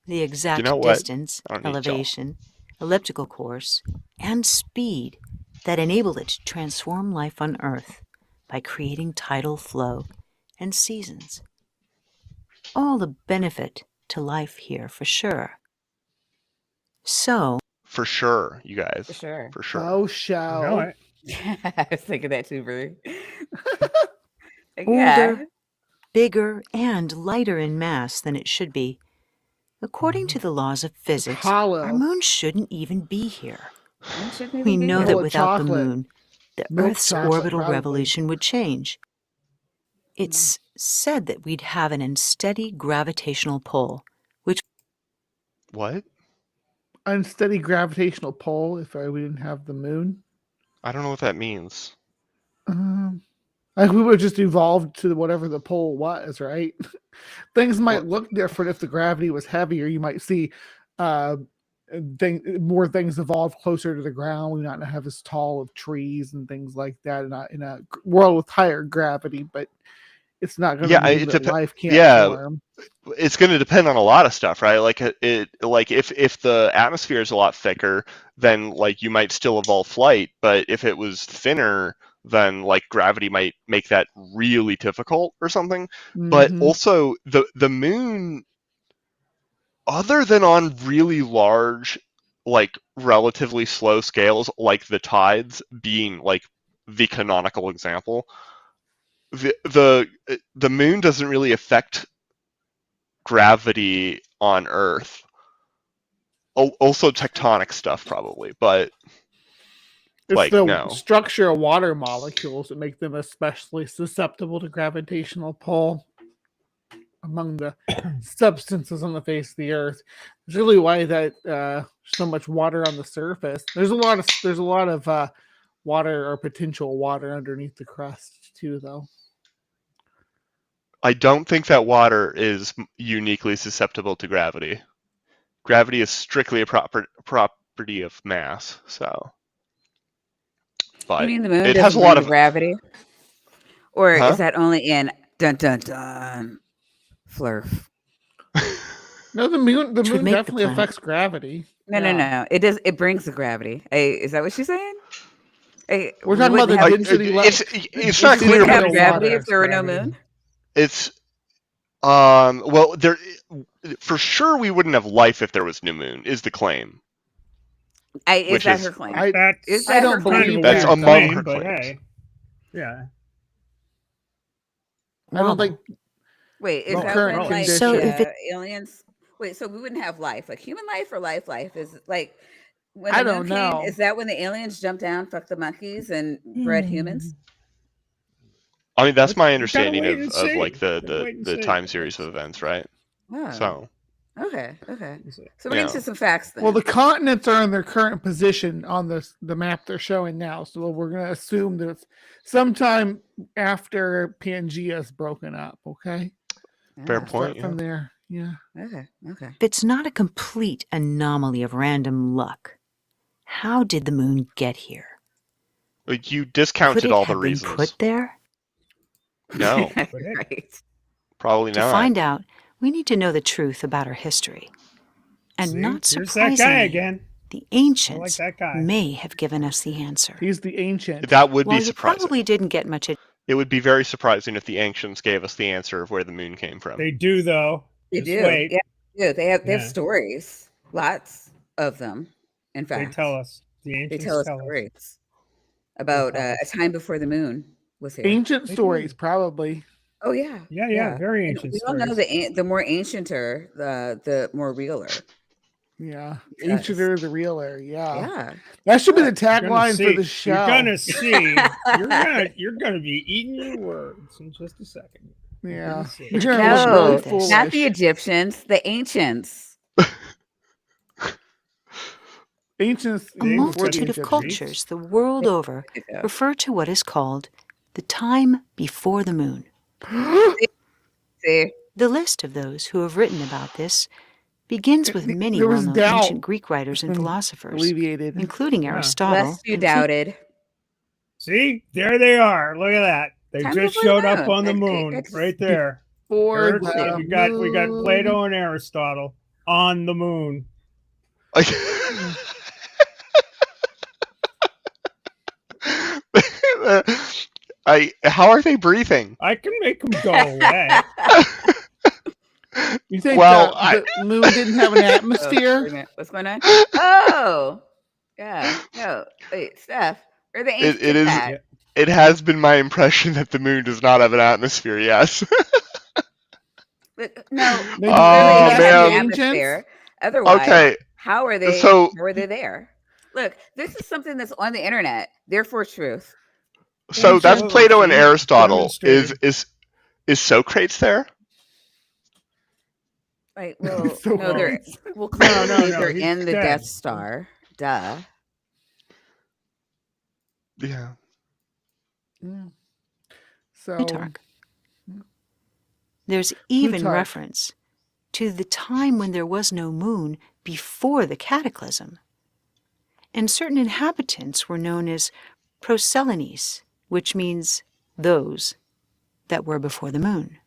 The exact distance, elevation, elliptical course, and speed that enabled it to transform life on Earth by creating tidal flow and seasons. All the benefit to life here, for sure. So... For sure, you guys. For sure. For sure. Oh, shall. I was thinking that too, Brie. Older, bigger, and lighter in mass than it should be. According to the laws of physics, our moon shouldn't even be here. We know that without the moon, the Earth's orbital revolution would change. It's said that we'd have an unsteady gravitational pull, which... What? Unsteady gravitational pull if we didn't have the moon? I don't know what that means. We would have just evolved to whatever the pull was, right? Things might look different if the gravity was heavier. You might see more things evolve closer to the ground. We might not have as tall of trees and things like that in a world with higher gravity, but it's not going to mean that life can't form. It's going to depend on a lot of stuff, right? If the atmosphere is a lot thicker, then you might still evolve flight, but if it was thinner, then gravity might make that really difficult or something. Mm-hmm. But also the moon, other than on really large, relatively slow scales, like the tides being the canonical example, the moon doesn't really affect gravity on Earth. Also tectonic stuff probably, but it's the structure of water molecules that make them especially susceptible to gravitational pull among the substances on the face of the Earth. It's really why that so much water on the surface. There's a lot of water or potential water underneath the crust too, though. I don't think that water is uniquely susceptible to gravity. Gravity is strictly a property of mass, so. But you mean the moon it has a lot of gravity, or is that only in dun dun dun flurf? No, the moon definitely affects gravity. No. It does. It brings the gravity. Hey, is that what she's saying? Hey, we're talking about the density. It's not clear. Would have gravity if there were no moon. It's well, there for sure we wouldn't have life if there was new moon. Is the claim? Is that her claim? I don't believe that's among her claims. Hey. Yeah. I don't think. Wait, is that when so if aliens? Wait, so we wouldn't have life, human life or life? Life is when I don't know. Is that when the aliens jumped down, fucked the monkeys, and bred humans? I mean, that's my understanding of the time series of events, right? Oh. So. Okay. So we're into some facts then. Well, the continents are in their current position on the map they're showing now, so we're going to assume that it's sometime after Pangea is broken up. Okay. Fair point. From there, yeah. Okay. If it's not a complete anomaly of random luck, how did the moon get here? You discounted all the reasons. Could it have been put there? No. Right. Probably To not. find out, we need to know the truth about our history. And See? not Here's that guy surprisingly, again. the I ancients like that guy. may have given us the answer. He's the ancient. That would While be you surprising. probably didn't get much It would be very surprising if the ancients gave us the answer of where the moon came from. They do, though. They Just do. wait. Yeah, they do. They have Yeah. stories, lots of them. In They fact, tell us. The they ancients tell us tell us. stories about tell a us. time before the moon was here. Ancient They stories, do. probably. Oh yeah, Yeah, very And ancient we all know stories. the more ancienter, the more realer. Yeah. Because- Ancienter the realer. Yeah. Yeah, That should be the Look, You're gonna tagline for see- the show. You're gonna see. You're gonna be eating your words in just a second. You're Yeah. gonna see. You're gonna look no, really this. foolish. not the Egyptians, the ancients. Ancients. A They before the multitude of Egyptians. cultures the world over Yeah. refer to what is called the time before the moon. See, The list of those who have written about this begins with many There was well-known doubt. ancient Greek writers and Been philosophers, Alleviated. including Yeah. Aristotle. lest you and Plu- doubted. See, there they are. Look at that. They Time just before the showed up moon. on the It- moon, it's- right there. For There it the is. We got moon. Plato and Aristotle on the moon. How are they breathing? I can make them go away. You think Well, the moon didn't have an Oh, wait a atmosphere? minute. What's going on? Oh, yeah. No, wait, Steph. Or the ancients It is. had. It has been my impression that the moon does not have an atmosphere. Yes. But, no, Maybe Oh, clearly it has man. an atmosphere. Otherwise, Okay. how are they? So- how are they there? Look, this is something that's on the internet. Therefore, truth. So that's Absolutely. Plato and See? Aristotle. Demonstrated. Is Socrates there? Right. Well, So no, they're close. well clearly no, they're he's in the dead. Death Star. Duh. Yeah. Yeah. So Plutarch. There's even Plutarch. reference to the time when there was no moon before the cataclysm. And certain inhabitants were known as Proselines, which means those that were before the moon.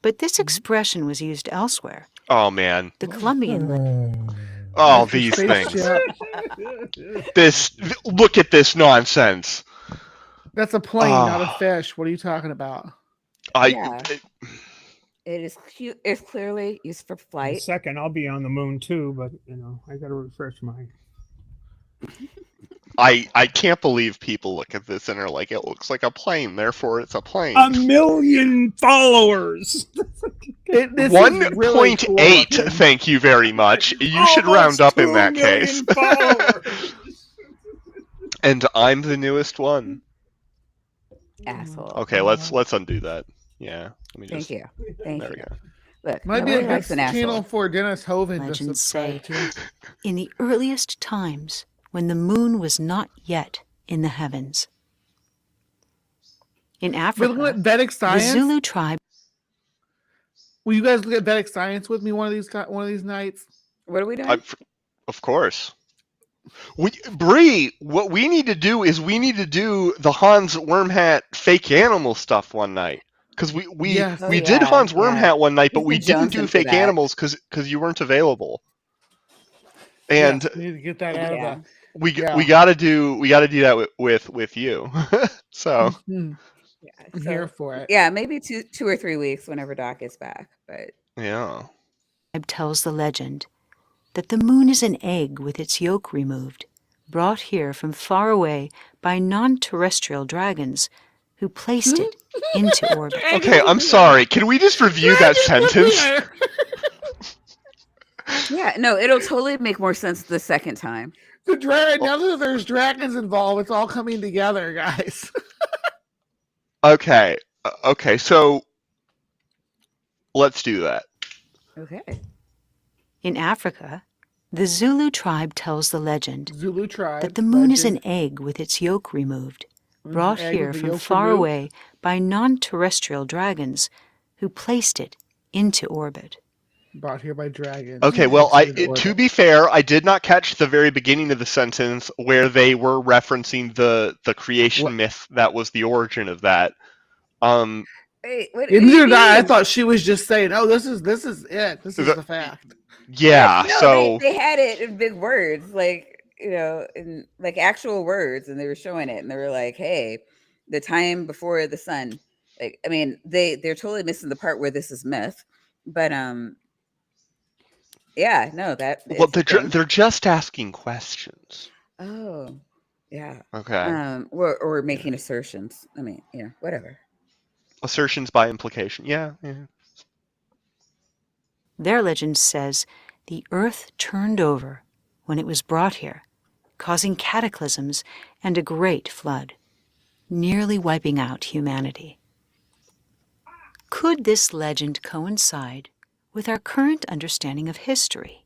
But this expression was used elsewhere. Oh man. The Columbian Oh, That's the these things. spaceship. Look at this nonsense. That's a plane, not a Ah. fish. What are you talking about? Yeah. It is cute. It's clearly used for In a flight. second, I'll be on the moon too, but I got to refresh my. I can't believe people look at this and are like, it looks like a plane, therefore it's a plane. 1 million followers. This is 1.8, really cool looking. thank you very much. You should round Almost up in 2 that million case. followers. And I'm the newest one. Asshole. Okay, let's undo that. Yeah. Let me Thank just. you. Thank There we you. go. Look, Might be a nobody good likes an channel asshole. for Dennis Hoven to Legends subscribe say. to. in the earliest times when the moon was not yet in the heavens. In We're looking Africa, at Vedic the science. Zulu tribe Will you guys look at Vedic science with me one of these nights? What are we doing? Of course. Bree, what we need to do is we need to do the Hans Wormhat fake animal stuff one night. Because we Yes. we Oh, did yeah, Hans yeah. Wormhat one night, but He's we the didn't do Johnson for fake that. animals because you weren't available. And Yes, we need to get that out Yeah. of we Yeah. gotta do that with you. So the. Yeah, I'm so- here for it. Yeah, maybe two or 3 weeks whenever Doc gets back. But yeah. tells the legend that the moon is an egg with its yolk removed, brought here from far away by non-terrestrial dragons who placed it into orbit. Okay, I'm sorry. Can we just review that sentence? yeah, no, it'll totally make more sense the second time. Now that there's dragons involved, it's all coming together, guys. Okay. Okay, so let's do that. Okay. In Africa, the Zulu tribe tells the legend Zulu tribe. that the moon is an legend, egg with its yolk removed, an brought egg here with the from yolk far removed. away by non-terrestrial dragons who placed it into orbit. Brought here by dragons. Okay, well, Placed in to orbit. be fair, I did not catch the very beginning of the sentence where they were referencing the creation myth that was the origin of that. Wait, what do Neither you did I. I mean? thought she was just saying, "Oh, this is it. This is the fact." Yeah. No, So they had it in big words, like, in like actual words, and they were showing it, and they were like, "Hey, the time before the sun." Like, I mean, they're totally missing the part where this is myth, but yeah, no, that well, it's a thing. they're just asking questions. Oh, yeah. Okay. Or making assertions. I mean, whatever. Assertions by implication. Yeah. Their legend says the earth turned over when it was brought here, causing cataclysms and a great flood, nearly wiping out humanity. Could this legend coincide with our current understanding of history,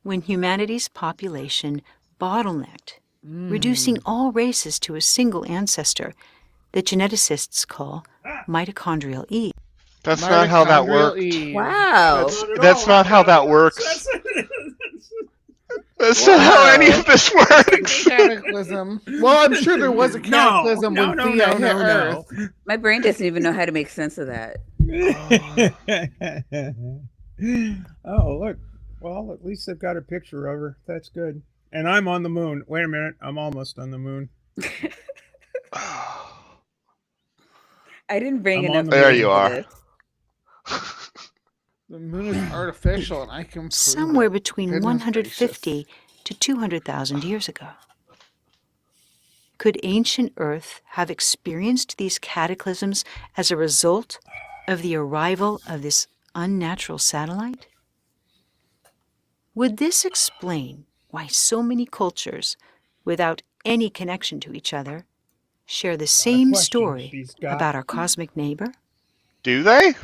when humanity's population bottlenecked, reducing all races to a single ancestor that geneticists call mitochondrial Eve? That's not how that worked. Wow. That's not how that works. That's not how any of this works. Cataclysm. Well, I'm sure there was a cataclysm when Thea hit Earth. My brain doesn't even know how to make sense of that. Oh, look. Well, at least they've got a picture of her. That's good. And I'm on the moon. Wait a minute. I'm almost on the moon. I didn't bring enough. There you are. The moon is artificial, and I can somewhere between 150 to 200,000 years ago. Could ancient Earth have experienced these cataclysms as a result of the arrival of this unnatural satellite? Would this explain why so many cultures, without any connection to each other, share the same story about our cosmic neighbor? Do they?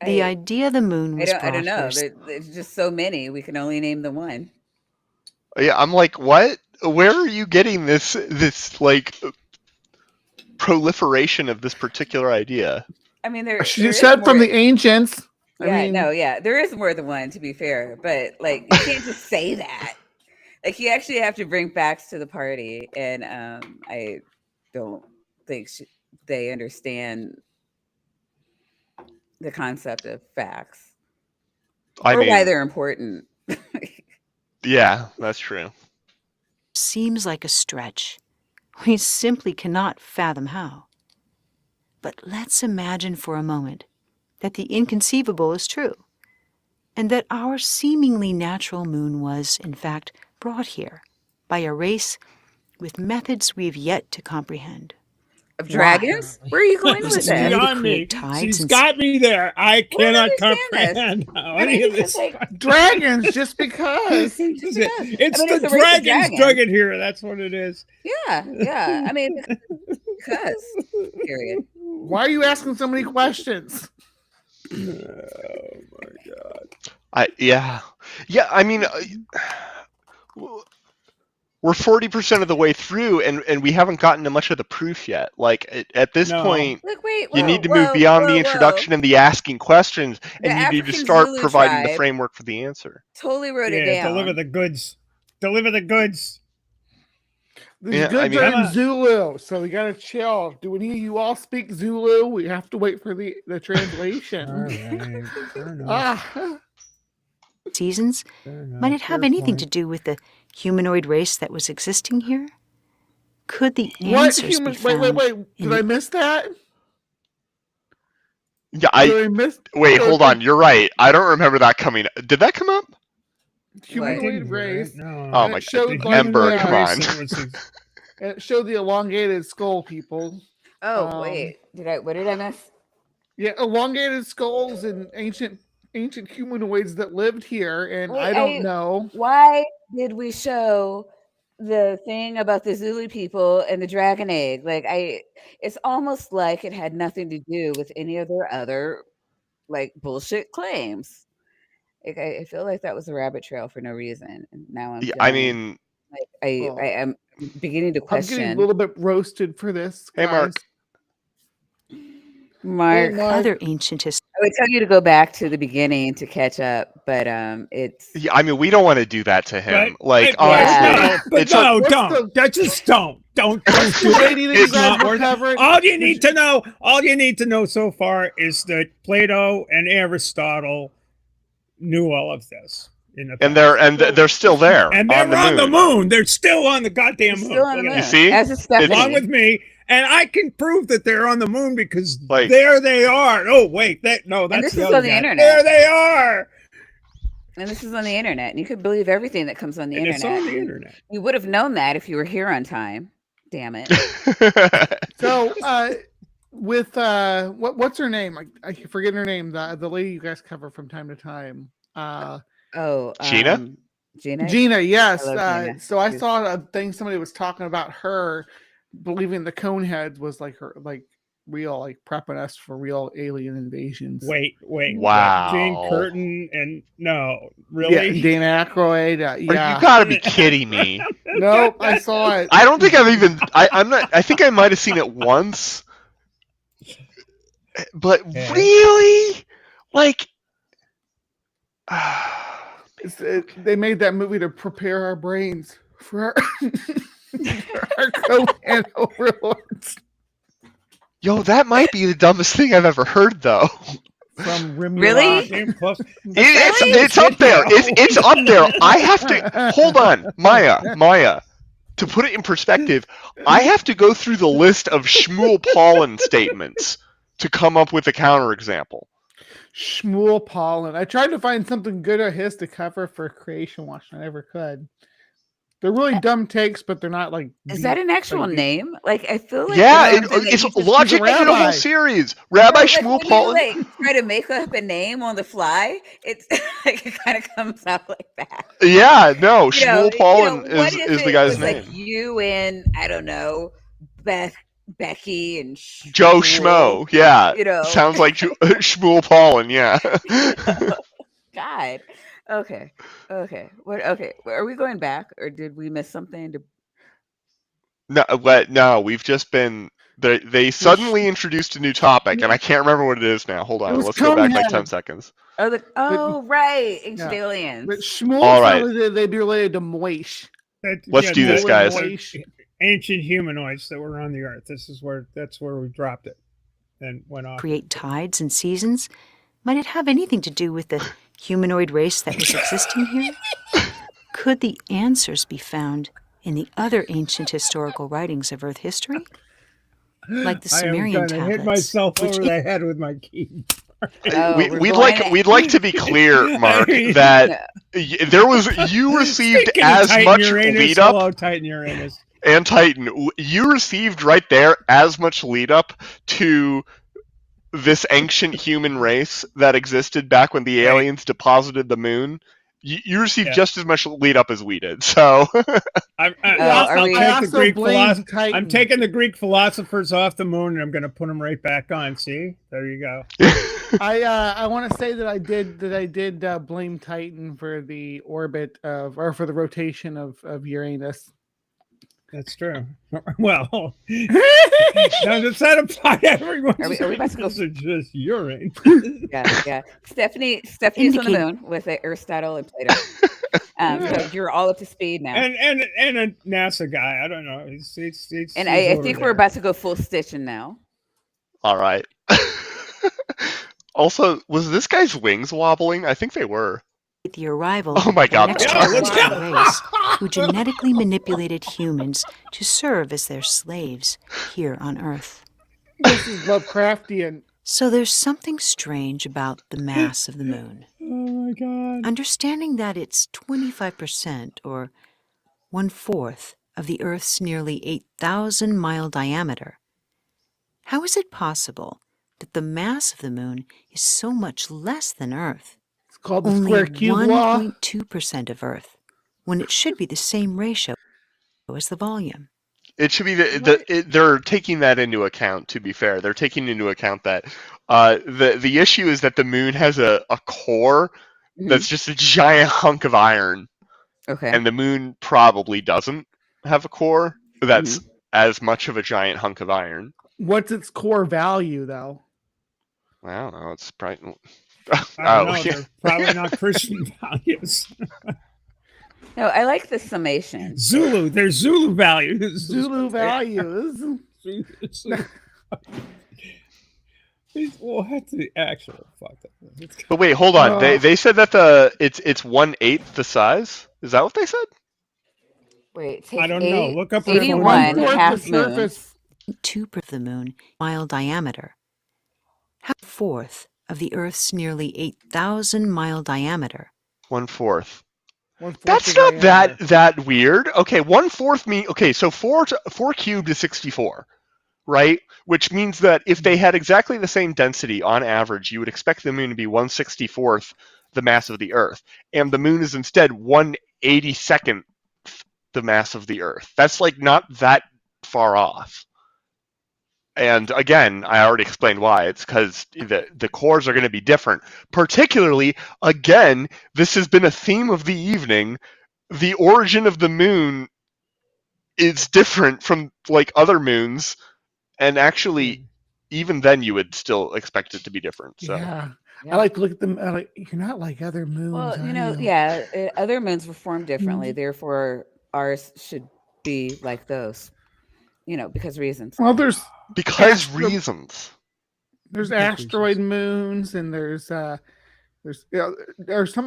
The idea the moon was I don't know. here. There's just so many. We can only name the one. Yeah, I'm like, what? Where are you getting this like proliferation of this particular idea? I mean, she said from the ancients. Yeah, there is more than one, to be fair, but like, you can't just say that. Like, you actually have to bring facts to the party, and I don't think they understand the concept of facts, or why they're important. Yeah, that's true. Seems like a stretch. We simply cannot fathom how. But let's imagine for a moment that the inconceivable is true, and that our seemingly natural moon was, in fact, brought here by a race with methods we've yet to comprehend. Of dragons? Where are you going with that? Beyond me. She's got me there. I cannot comprehend how any of this. Dragons, just because. It's the dragons dug it here. That's what it is. Yeah. I mean, because. Period. Why are you asking so many questions? Oh my god. Yeah. I mean, we're 40% of the way through, and we haven't gotten to much of the proof yet. Like, at this point, you need to move beyond the introduction and the asking questions, and you need to start providing the framework for the answer. Totally wrote it down. Deliver the goods. Deliver the goods. The goods are in Zulu, so we gotta chill. Do any of you all speak Zulu? We have to wait for the translation. All right. Seasons? Might it have anything to do with the humanoid race that was existing here? Could the answers be found? Wait. Did I miss that? Yeah, wait, hold on. You're right. I don't remember that coming. Did that come up? Humanoid race. No. Oh my god. Ember, come on. It showed the elongated skull people. Oh, wait. What did I miss? Yeah, elongated skulls and ancient humanoids that lived here, and I don't know. Why did we show the thing about the Zulu people and the dragon egg? Like, it's almost like it had nothing to do with any of their other like bullshit claims. Like, I feel like that was a rabbit trail for no reason. And now I mean, like, I am beginning to question. I'm getting a little bit roasted for this, guys. Hey, Mark. Other ancient history. I would tell you to go back to the beginning to catch up, but it's. Yeah, I mean, we don't want to do that to him. Honestly, don't. Just don't. Don't do it. Lady that It's you guys not will worth cover it. it. All you need to know so far is that Plato and Aristotle knew all of this. And they're still there. And they're on the moon. They're still on the goddamn moon. Still on the moon. You see? As is Stephanie. Along with me, and I can prove that they're on the moon because Like- there they are. Oh wait, that's this the is other on the guy. internet. There they are. And this is on the internet. And you could believe everything that comes on the And internet. it's on the internet. You would have known that if you were here on time. Damn it. So, with what's her name? I forget her name. The lady you guys cover from time to time. Gina? Gina, yes. I love Gina. So I saw a thing somebody was talking about her believing the Coneheads was like her real prepping us for real alien invasions. Wait. Wow. Jane Curtin and no, really? Yeah, Dana Aykroyd. Yeah. You gotta be kidding me. Nope, I saw it. I don't think I've even. I'm not. I think I might have seen it once. But really, like, they made that movie to prepare our brains for our Conehead overlords. yo, that might be the dumbest thing I've ever heard, though. From Rim Really? It's up there. It's up there. I have to hold on, Maya. To put it in perspective, I have to go through the list of Shmuel Paulin statements to come up with a counterexample. Shmuel Paulin. I tried to find something good of his to cover for Creation Watch. I never could. They're really dumb takes, but they're not like. Is that an actual name? Like, I feel like it's Logic in a whole series. Rabbi Shmuel Paulin. When you, try to make up a name on the fly, it's like it kind of comes out like that. Yeah, no, Shmuel Paulin is the guy's name. Like you and I don't know, Becky and Joe Schmo. Yeah, sounds like Shmuel Paulin. Yeah. God. Okay. What? Okay. Are we going back, or did we miss something? No. We've just been. They suddenly introduced a new topic, and I can't remember what it is now. Hold on, let's go back like 10 seconds. Right, ancient aliens. But Shmuel, all right, they'd be related to Moish. Let's do this, guys. Ancient humanoids that were on the Earth. That's where we dropped it, and went off. Create tides and seasons. Might it have anything to do with the humanoid race that was existing here? Could the answers be found in the other ancient historical writings of Earth history? Like the Sumerian tablets. I hit myself over the head with my key. We'd like to be clear, Mark, that you received as much lead up. Hello, Titan Uranus. And Titan, you received right there as much lead up to this ancient human race that existed back when the aliens deposited the moon. You received just as much lead up as we did. So I'm taking the Greek philosophers off the moon, and I'm going to put them right back on. See, there you go. I want to say that I did blame Titan for the orbit or for the rotation of Uranus. That's true. Well, does that apply to everyone? Are we about to go? Are just urine. Yeah. Stephanie is on the moon with Aristotle and Plato. So you're all up to speed now. And a NASA guy. I don't know. He's I think we're about to go full stitching now. All right. Also, was this guy's wings wobbling? I think they were. The arrival of an extraterrestrial race who genetically manipulated humans to serve as their slaves here on Earth. This is Lovecraftian. So there's something strange about the mass of the moon. Oh my God. Understanding that it's 25% or 1/4 of the Earth's nearly 8,000-mile diameter, how is it possible that the mass of the moon is so much less than Earth? Called the only square cube law. 1.2% of Earth, when it should be the same ratio as the volume. It should be they're taking that into account. To be fair, they're taking into account that the issue is that the moon has a core that's just a giant hunk of iron. Okay. And the moon probably doesn't have a core that's as much of a giant hunk of iron. What's its core value, though? I don't know. It's probably. I don't know. They're probably not Christian values. No, I like the summation. Zulu. There's Zulu values. Zulu values. What's the actual fuck? But wait, hold on. They said that it's 1/8 the size. Is that what they said? Wait, take I don't know. Look up 81 1/4 half the moons. surface. 2% of the moon, mile diameter. Half fourth of the Earth's nearly 8,000 mile diameter. 1/4. 1/4 That's the not diameter. that weird. Okay, 1/4 mean okay. So 4 cubed is 64, right? Which means that if they had exactly the same density on average, you would expect the moon to be 1/64th the mass of the Earth, and the moon is instead 1/82nd the mass of the Earth. That's like not that far off. And again, I already explained why. It's because the cores are going to be different. Particularly, again, this has been a theme of the evening. The origin of the moon is different from like other moons, and actually, even then, you would still expect it to be different. So. Yeah. I like to look at them. You're not like other moons. Well, are you? other moons were formed differently. Therefore, ours should be like those. Because reasons. Well, there's reasons. There's asteroid moons, and there's some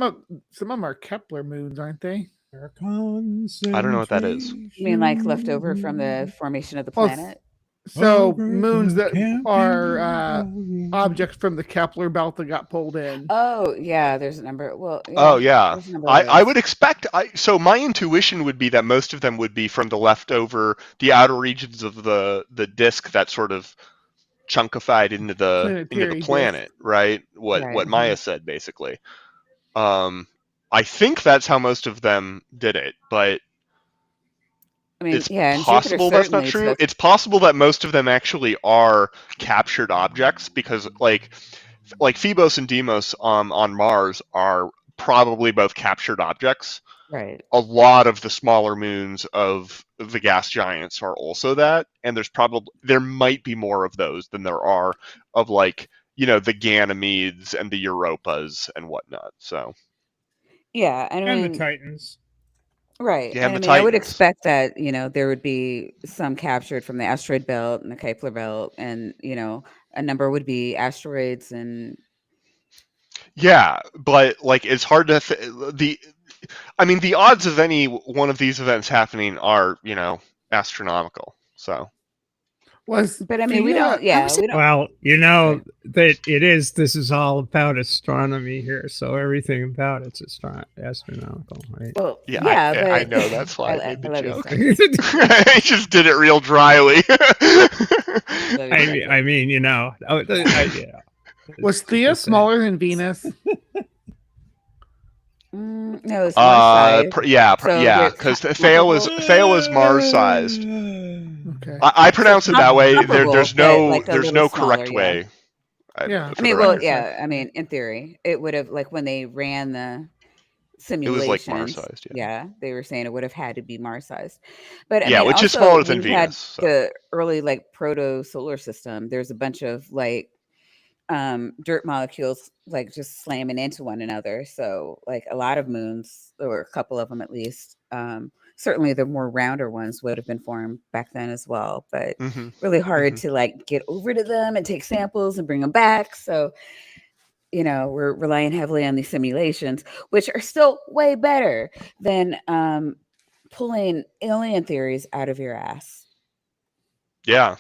of them are Kepler moons, aren't they? I don't know what that is. You mean like left over from the formation of the planet? So moons that are objects from the Kepler belt that got pulled in. Oh yeah, there's a number. Well, yeah, oh yeah, I would those. expect. So my intuition would be that most of them would be from the leftover, the outer regions of the disk that sort of chunkified into the planet, disk. right? What Maya said basically. I think that's how most of them did it, but I mean, it's yeah, possible that's not true. It's possible that most of them actually are captured objects because, like Phoebos and Deimos on Mars are probably both captured objects. Right. A lot of the smaller moons of the gas giants are also that, and there might be more of those than there are of the Ganymedes and the Europas and whatnot. So. Yeah, and the Titans. Right. Yeah, and I would expect that, there would be some captured from the asteroid belt and the Kuiper belt, and, a number would be asteroids and. Yeah, but it's hard to the odds of any one of these events happening are, astronomical. So. But I mean, we don't. Yeah, we don't. Well, that this is all about astronomy here, so everything about it's astronomical, right? Well, yeah, but I know that's why I made the joke. I just did it real dryly. I mean, was Theia smaller than Venus? No, it's Mars sized. Yeah, because Theia was Mars sized. Okay. I pronounce it that way. There's no correct smaller, way. Yeah. I mean, well, yeah. I mean, in theory, it would have when they ran the simulations. It was like Mars sized. Yeah, they were saying it would have had to be Mars sized. But I mean, which also, is smaller than Venus. Had the early proto solar system. There's a bunch of dirt molecules just slamming into one another. So a lot of moons, or a couple of them at least, certainly the more rounder ones would have been formed back then as well, but really hard to get over to them and take samples and bring them back. So, we're relying heavily on these simulations, which are still way better than pulling alien theories out of your ass. Yeah,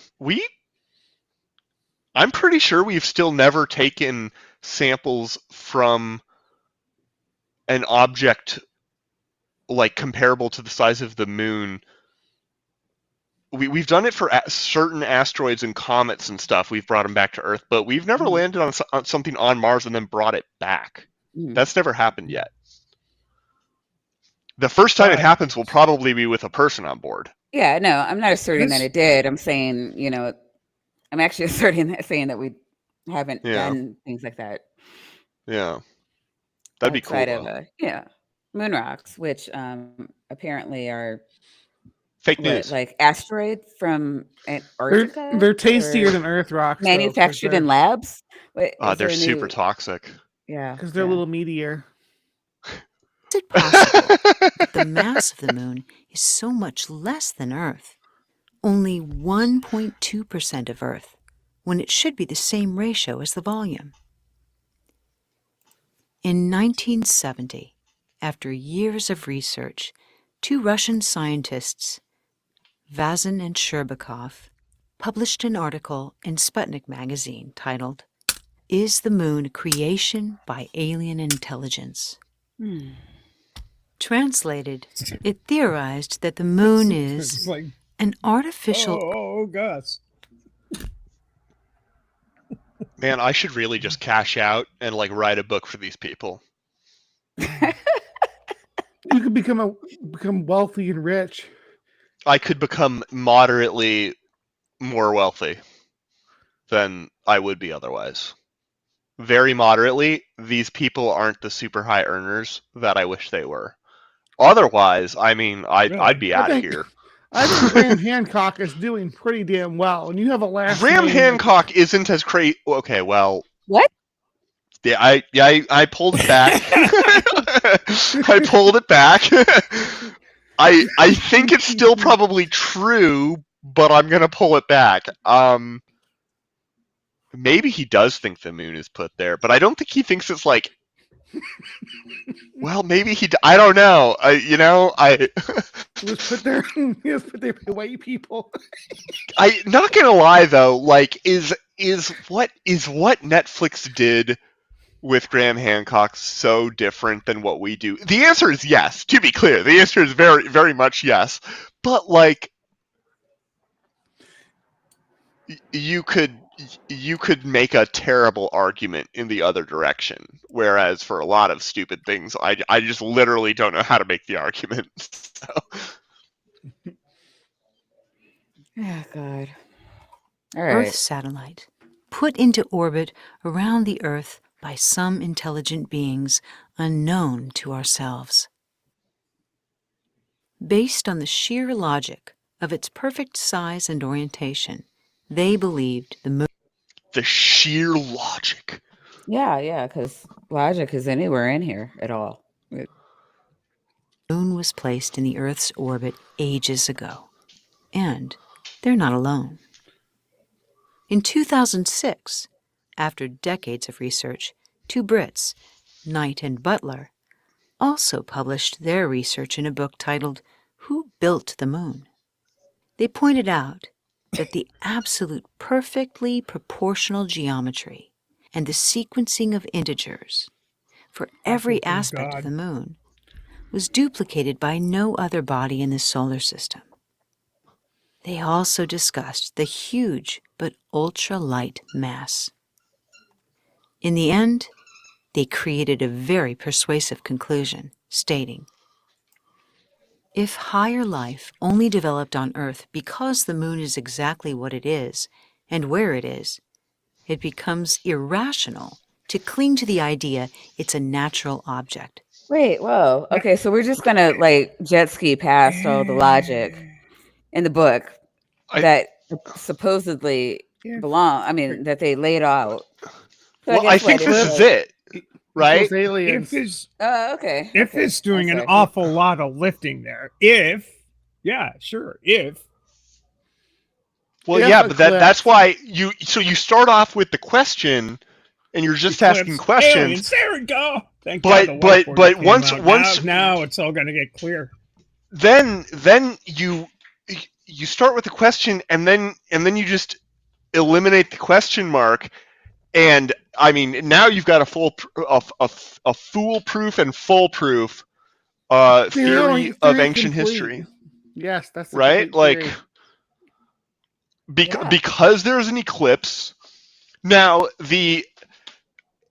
I'm pretty sure we've still never taken samples from an object comparable to the size of the moon. We've done it for certain asteroids and comets and stuff. We've brought them back to Earth, but we've never landed on something on Mars and then brought it back. That's never happened yet. The first time it happens will probably be with a person on board. Yeah, no, I'm not asserting that it did. I'm saying, I'm actually saying that we haven't done things like that. Yeah, that'd be cool. Moon rocks, which apparently are fake news, asteroid from Antarctica. They're tastier than Earth rocks. Manufactured in labs. They're super toxic. Yeah, because they're a little meatier. Is it possible that the the mass of the moon is so much less than Earth. Only 1.2% of Earth, when it should be the same ratio as the volume. In 1970, after years of research, 2 Russian scientists, Vazin and Sherbakov, published an article in Sputnik magazine titled, "Is the Moon a Creation by Alien Intelligence?" Translated, it theorized that the moon is like, an artificial... Oh, Gus. Man, I should really just cash out and like write a book for these people. You could become wealthy and rich. I could become moderately more wealthy than I would be otherwise. Very moderately. These people aren't the super high earners that I wish they were. Otherwise, I mean, I'd be out of here. I think Graham Hancock is doing pretty damn well, and you have a last Graham name Hancock isn't as crazy. Okay, well, What? yeah, I pulled it back. I pulled it back. I think it's still probably true, but I'm gonna pull it back. Maybe he does think the moon is put there, but I don't think he thinks it's like. Well, maybe I don't know. It was put there. It was put there by white people. I not gonna lie though. Like, is what Netflix did with Graham Hancock so different than what we do? The answer is yes. To be clear, the answer is very, very much yes. But like, you could make a terrible argument in the other direction. Whereas for a lot of stupid things, I just literally don't know how to make the argument. So. Oh, God. All right. Earth satellite, put into orbit around the Earth by some intelligent beings unknown to ourselves. Based on the sheer logic of its perfect size and orientation, they believed the moon... The sheer logic. Yeah, because logic is anywhere in here at all. The moon was placed in the Earth's orbit ages ago. And they're not alone. In 2006, after decades of research, 2 Brits, Knight and Butler, also published their research in a book titled "Who Built the Moon?" They pointed out that the absolute perfectly proportional geometry and the sequencing of integers for every aspect of the moon was duplicated by no other body in the solar system. They also discussed the huge but ultra-light mass. In the end, they created a very persuasive conclusion, stating, if higher life only developed on Earth because the moon is exactly what it is and where it is, it becomes irrational to cling to the idea it's a natural object. Wait, whoa. Okay, so we're just going to like jet ski past all the logic in the book that supposedly that they laid out. So well, I think this is it, right? Aliens. Okay. If it's doing an awful lot of lifting there. If. Well, yeah, but that's why you start off with the question, and you're just asking questions. Aliens, there we go. Thank God but once now it's all going to get clear. Then you start with the question, and then you just eliminate the question mark, and I mean now you've got a foolproof and foolproof theory of ancient history. Yes, that's right. Like because there's an eclipse now.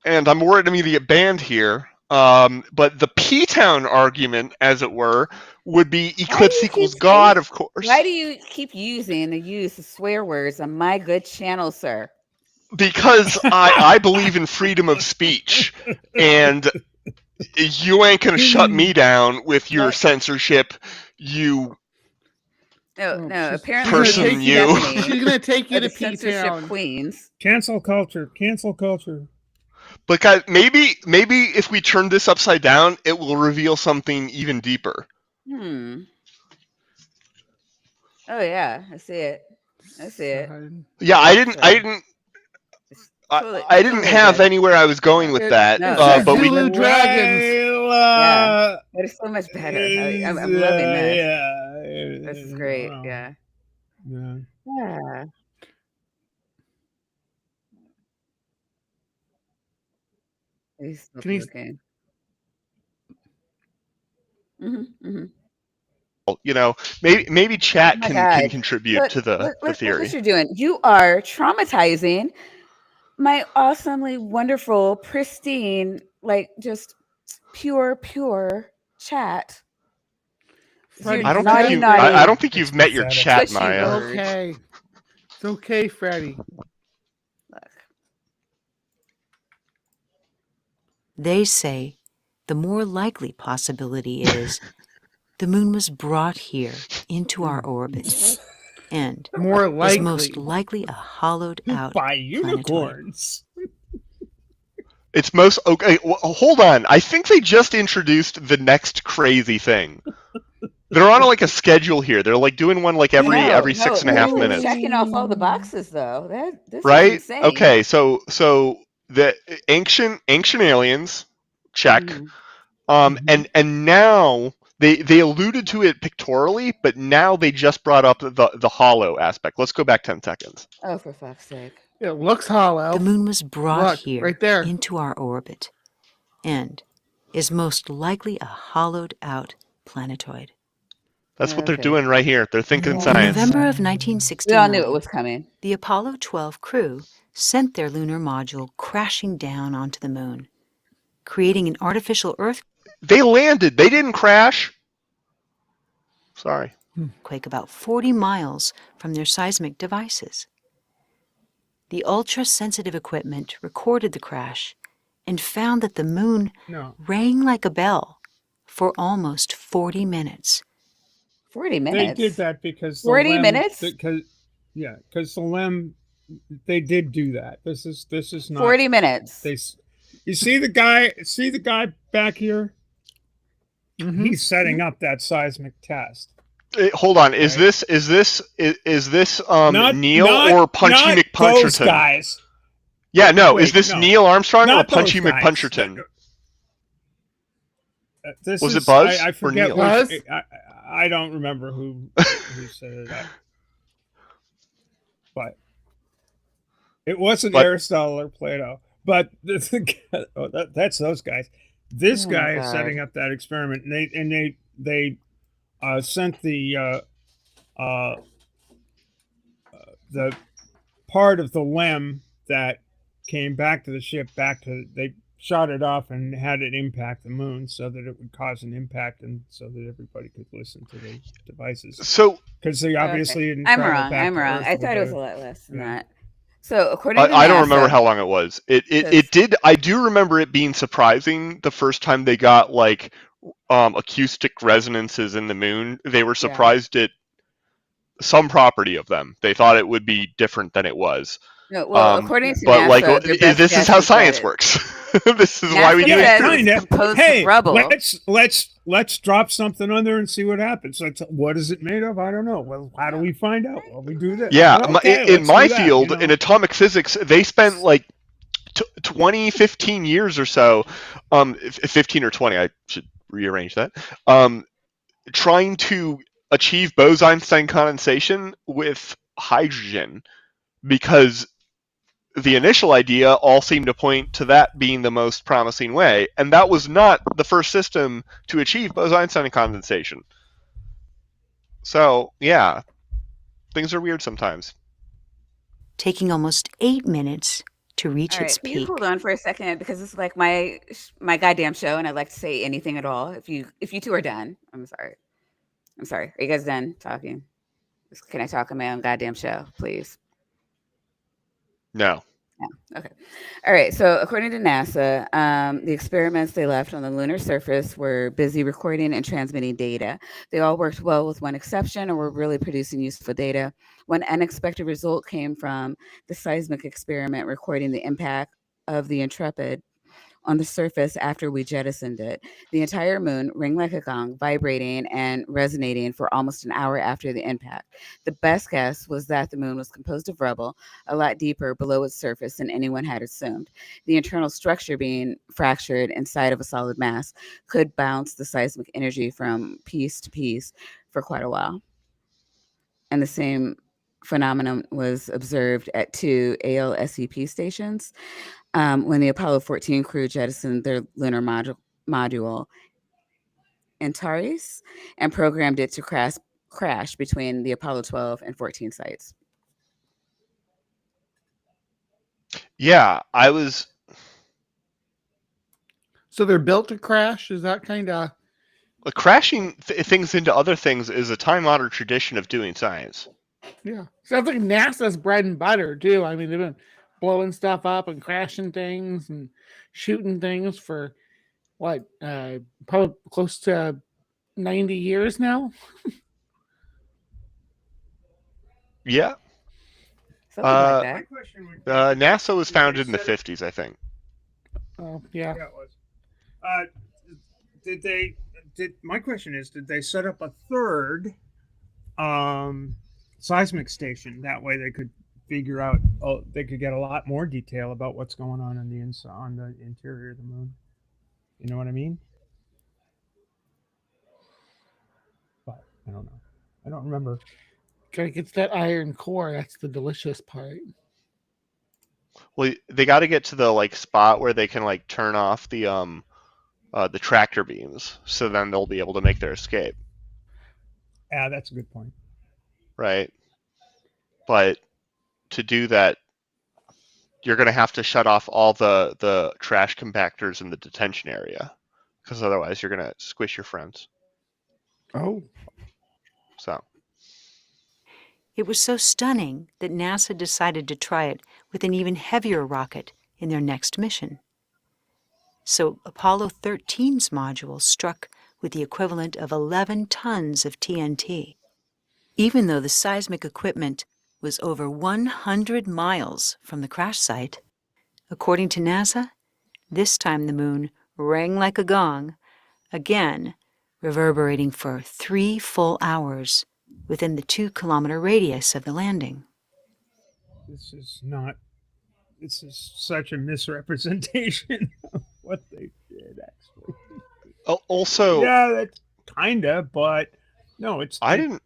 And I'm worried I'm going to get banned here. But the P-Town argument, as it were, would be eclipse equals God, of course. Why do you keep using the swear words on my good channel, sir? Because I believe in freedom of speech, and you ain't going to shut me down with your censorship, you. No. Apparently, person, you. She's going to take you to censorship queens. Cancel culture. But guys, maybe if we turn this upside down, it will reveal something even deeper. Oh yeah, I see it. I see it. Yeah, I didn't. I didn't. It's I didn't totally have good. anywhere I was going with that. No, It says But we. Zulu dragons. Yeah, but it's so much better. I'm loving this. Yeah. This is great. Yeah. Yeah. Yeah. He's still Can you looking. Mm-hmm. You know, maybe Oh chat my can God. contribute Look, to the look theory. what you're doing. You are traumatizing my awesomely wonderful, pristine, like just pure chat. Freddie, You're I don't can think naughty, you. chat? I naughty, don't think It's you've met your pathetic. chat, tushy Maya. It's bird. okay. It's okay, Freddie. Look. They say the more likely possibility is the moon was brought here into our orbit and More is most likely. likely a hollowed out By planetoid. unicorns. It's most okay. Hold on. I think they just introduced the next crazy thing. They're on like a schedule here. They're like doing one like every No, 6.5 Lulu is minutes, checking off all the boxes though. This is right? insane. Okay, so the ancient aliens check, and now they alluded to it pictorially, but now they just brought up the hollow aspect. Let's go back 10 seconds. Oh, for fuck's sake! It looks hollow. The moon was brought Look, here right there. into our orbit and is most likely a hollowed out planetoid. That's what they're Okay. doing right here. They're thinking In science. November of We all knew it 1969, was coming. the Apollo 12 crew sent their lunar module crashing down onto the moon, creating an artificial They landed. They didn't crash. Sorry. earthquake about 40 miles from their seismic devices. The ultra-sensitive equipment recorded the crash and found that the moon No. rang like a bell for almost 40 minutes. 40 They minutes. did that because 40 minutes? Because the LEM, they did do that. This is not 40 minutes. You see the guy back here? Mm-hmm. He's setting up that seismic test. Hold on. Is Right. this Neil or Punchy not McPuncherton? Those guys. Yeah, no. Wait, is this no. Neil Armstrong Not or Punchy those guys. McPuncherton? Was it Buzz I or forget. Neil? Buzz? I don't remember who set it up, but it wasn't Aristotle or Plato. But that's those guys. This guy is setting up that experiment, and they sent the part of the LEM that came back to the ship they shot it off and had it impact the moon so that it would cause an impact and so that everybody could listen to the devices. So because they obviously didn't. I'm travel wrong. back I'm to wrong. Earth I thought it was a with lot less than that. So according to I don't NASA, remember how long it was. It did. I do remember it being surprising the first time they got like acoustic resonances in the moon. They were surprised at some property of them. They thought it would be different than it was. No, well, according to but NASA, like their best this is guess how is science that works. This is NASA why we do says it. it's composed Hey, of rubble. let's drop something on there and see what happens. What is it made of? I don't know. Well, how do we find out? Well, we do this. Yeah, Okay, in my do that, field, in atomic physics, they spent like 20, 15 years or so, 15 or 20, I should rearrange that, trying to achieve Bose-Einstein condensation with hydrogen, because the initial idea all seemed to point to that being the most promising way, and that was not the first system to achieve Bose-Einstein condensation. So, yeah, things are weird sometimes. Taking almost 8 minutes to reach All right, its can you peak. hold on for a second because it's like my goddamn show, and I'd like to say anything at all. If you two are done, I'm sorry. Are you guys done talking? Can I talk on my own goddamn show, please? No. Yeah. Okay. All right. So according to NASA, the experiments they left on the lunar surface were busy recording and transmitting data. They all worked well with one exception, and were really producing useful data. One unexpected result came from the seismic experiment recording the impact of the Intrepid on the surface after we jettisoned it. The entire moon rang like a gong, vibrating and resonating for almost an hour after the impact. The best guess was that the moon was composed of rubble, a lot deeper below its surface than anyone had assumed. The internal structure, being fractured inside of a solid mass, could bounce the seismic energy from piece to piece for quite a while. And the same phenomenon was observed at 2 ALSEP stations when the Apollo 14 crew jettisoned their lunar module Antares and programmed it to crash between the Apollo 12 and 14 sites. Yeah, I was. So they're built to crash? Is that kind of... Crashing things into other things is a time-honored tradition of doing science. Yeah. Sounds like NASA's bread and butter, too. I mean, they've been blowing stuff up and crashing things and shooting things for, what, probably close to 90 years now? Yeah. Something like that. My question would be, NASA was did they founded in the set up- 50s, I think. Oh, yeah. Yeah, it was. My question is, did they set up a third seismic station? That way they could figure out, they could get a lot more detail about what's going on the on the interior of the moon. You know what I mean? But I don't know. I don't remember. Gotta get to that iron core. That's the delicious part. Well, they got to get to the spot where they can turn off the tractor beams, so then they'll be able to make their escape. Yeah, that's a good point. Right. But to do that, you're going to have to shut off all the trash compactors in the detention area, because otherwise you're going to squish your friends. Oh. So. It was so stunning that NASA decided to try it with an even heavier rocket in their next mission. So Apollo 13's module struck with the equivalent of 11 tons of TNT. Even though the seismic equipment was over 100 miles from the crash site, according to NASA, this time the moon rang like a gong, again reverberating for 3 full hours within the 2-kilometer radius of the landing. This is such a misrepresentation of what they did, actually. Also, yeah, that's kinda, but no,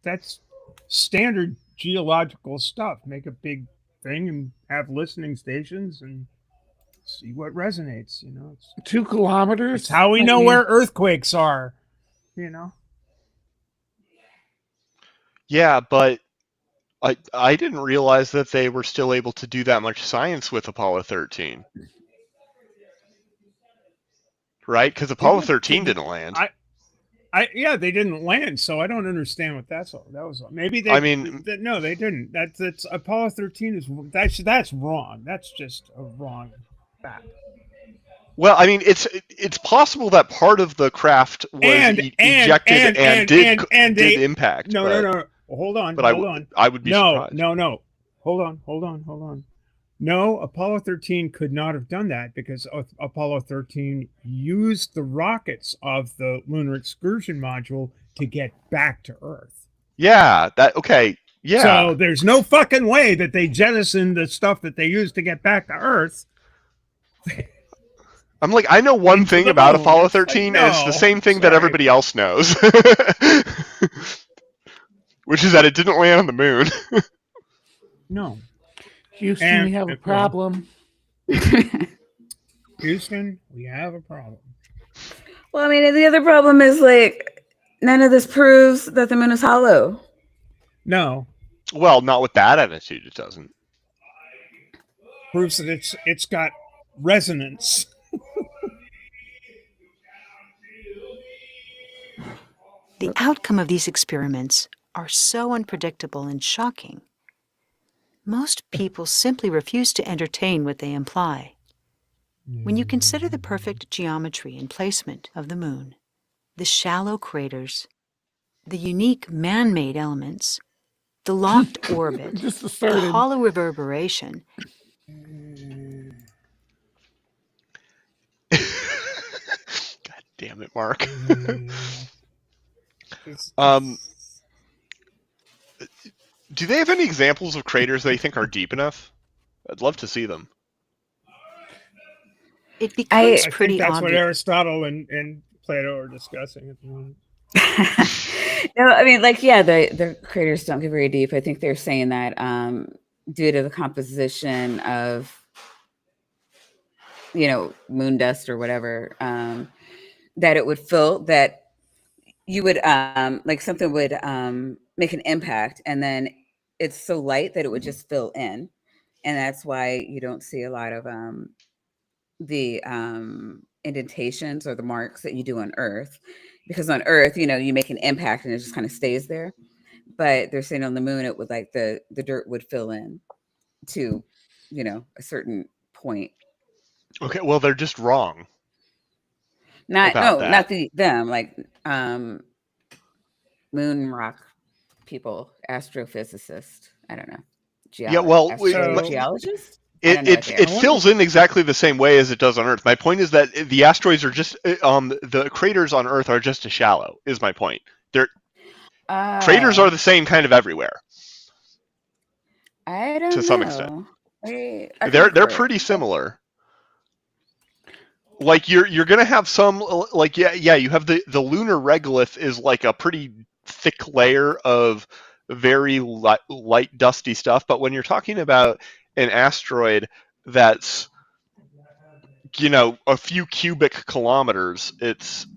that's standard geological stuff. Make a big thing and have listening stations and see what resonates. It's 2 kilometers. It's how we know where earthquakes are. Yeah, but I didn't realize that they were still able to do that much science with Apollo 13. Right? Because Apollo 13 didn't land. They didn't land, so I don't understand what that was. Maybe they. No, they didn't. That's Apollo 13 is that's wrong. That's just a wrong fact. Well, I mean, it's possible that part of the craft was ejected and did impact. No. Well, hold on. I would be surprised. No. Hold on. No, Apollo 13 could not have done that because Apollo 13 used the rockets of the lunar excursion module to get back to Earth. Yeah, okay. Yeah. So there's no fucking way that they jettisoned the stuff that they used to get back to Earth. I'm like, I know one thing about Apollo 13, and it's the same thing that everybody else knows. Which is that it didn't land on the moon. No. Houston, we have a problem. Houston, we have a problem. Well, I mean, the other problem is none of this proves that the moon is hollow. No. Well, not with that attitude, it doesn't. Proves that it's got resonance. The outcome of these experiments are so unpredictable and shocking. Most people simply refuse to entertain what they imply. When you consider the perfect geometry and placement of the moon, the shallow craters, the unique man-made elements, the locked orbit, the hollow reverberation, damn it, Mark. Do they have any examples of craters they think are deep enough? I'd love to see them. It becomes I pretty think that's what obvious. Aristotle and Plato are discussing at the moment. No, I mean, like, yeah, the craters don't get very deep. I think they're saying that due to the composition of, moon dust or whatever, that it would fill, that you would, like something would make an impact, and then it's so light that it would just fill in. And that's why you don't see a lot of the indentations or the marks that you do on Earth. Because on Earth, you make an impact and it just kind of stays there. But they're saying on the moon, it would, like, the dirt would fill in to, a certain point. Okay, well, they're just wrong. Not that. them, like moon rock people, astrophysicist. I don't know. Yeah, well, astrogeologist. It fills in exactly the same way as it does on Earth. My point is that the asteroids are just the craters on Earth are just as shallow. Is my point. Craters are the same kind of everywhere. I don't know. To some extent, they're pretty similar. Like you're gonna have some, like, you have the lunar regolith is like a pretty thick layer of very light dusty stuff, but when you're talking about an asteroid that's a few cubic kilometers, it's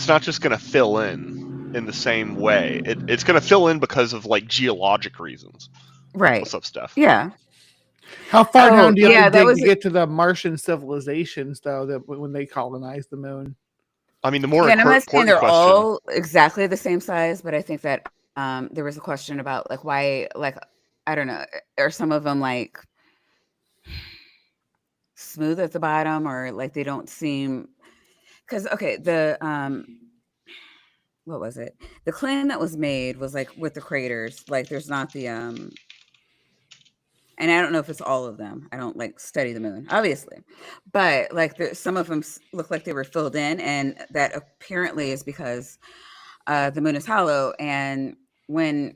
not just gonna fill in the same way. It's gonna fill in because of, like, geologic reasons, right? What's up, Steph? Yeah. How far down do you have to dig to get to the Martian civilizations, though, that when they colonized the moon? I mean, the more I'm not saying they're question, all exactly the same size, but I think that there was a question about, like, why, like, I don't know, are some of them like smooth at the bottom, or like they don't seem, because the what was it? The claim that was made was, like, with the craters, like, there's not the and I don't know if it's all of them. I don't, like, study the moon, obviously, but, like, some of them look like they were filled in, and that apparently is because the moon is hollow, and when,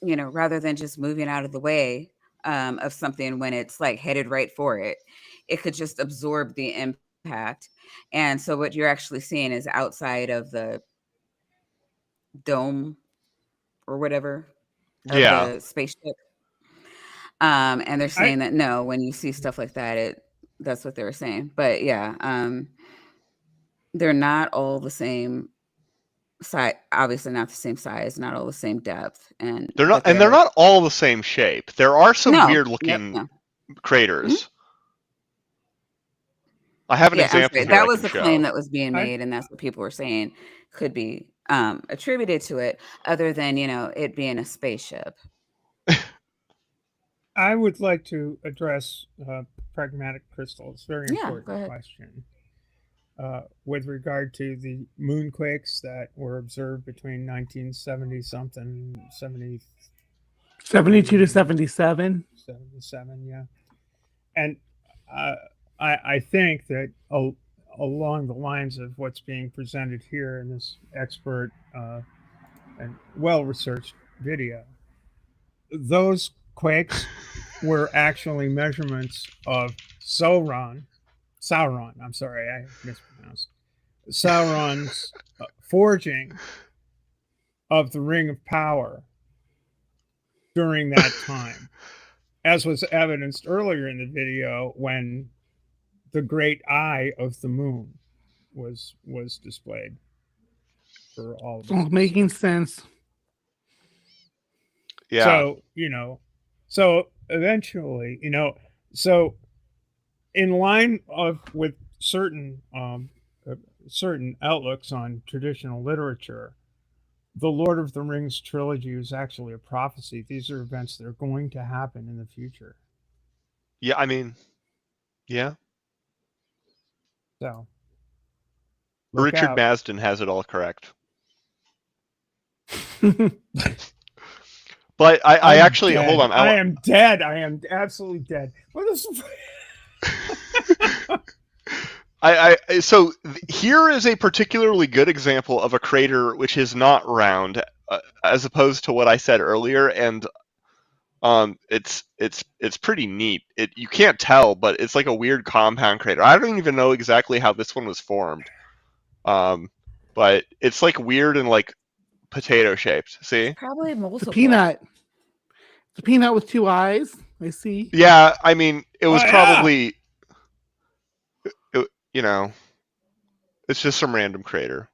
rather than just moving out of the way of something when it's, like, headed right for it, it could just absorb the impact. And so what you're actually seeing is outside of the dome or whatever of the spaceship. And they're saying that no, when you see stuff like that, that's what they were saying. But yeah, they're not all the same size, obviously not the same size, not all the same depth, and they're not all the same shape. There are some weird looking craters. Mm-hmm. I have an example here. That was the claim that was being made, and that's what people were saying could be attributed to it, other than it being a spaceship. I would like to address pragmatic crystals. Very important question. With regard to the moonquakes that were observed between 1970 something, 72 to 77. 77, yeah. And I think that along the lines of what's being presented here in this expert and well-researched video, those quakes were actually measurements of Sauron, I'm sorry, I mispronounced. Sauron's forging of the Ring of Power during that time, as was evidenced earlier in the video when the great eye of the moon was displayed for all of us. Making sense. Yeah. So, so eventually, so in line with certain outlooks on traditional literature, the Lord of the Rings trilogy is actually a prophecy. These are events that are going to happen in the future. Yeah, I mean, yeah. So, Richard Marsden has it all correct. But I actually dead. Hold on. I am dead. I am absolutely dead. What is? So here is a particularly good example of a crater which is not round, as opposed to what I said earlier, and it's pretty neat. You can't tell, but it's like a weird compound crater. I don't even know exactly how this one was formed, but it's like weird and like potato shaped. See? Probably It's a multiple. peanut. It's a peanut with 2 eyes. I see. Yeah, I mean, it was yeah. probably, you know, it's just some random crater.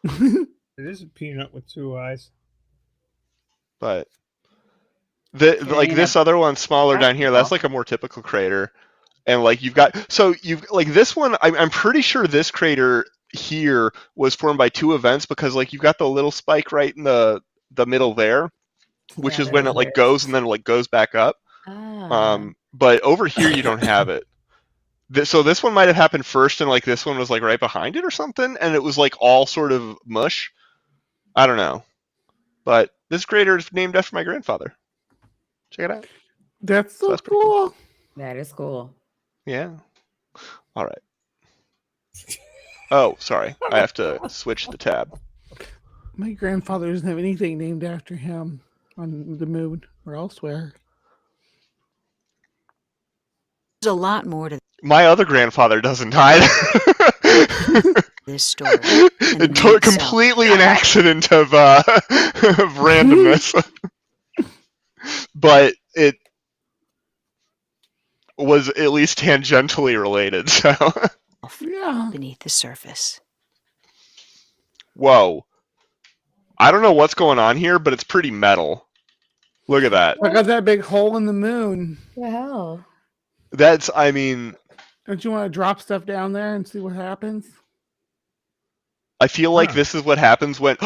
It is a peanut with 2 eyes. But like this other one smaller down here, that's like a more typical crater. And like you've like this one, I'm pretty sure this crater here was formed by 2 events, because like you've got the little spike right in the middle there, which is when it like goes and then it like goes back up. But over here you don't have it. So this one might have happened first, and like this one was like right behind it or something, and it was like all sort of mush. I don't know. But this crater is named after my grandfather. Check it out. That's so cool. That is cool. Yeah. All right. Oh, sorry. I have to switch the tab. My grandfather doesn't have anything named after him on the moon or elsewhere. There's a lot more to My other grandfather doesn't either. this story. Completely an accident of randomness. But it was at least tangentially related, so. Yeah. Beneath the surface. Whoa. I don't know what's going on here, but it's pretty metal. Look at that. I got that big hole in the moon. What the hell? That's, I mean... Don't you want to drop stuff down there and see what happens? I feel like this is what happens when...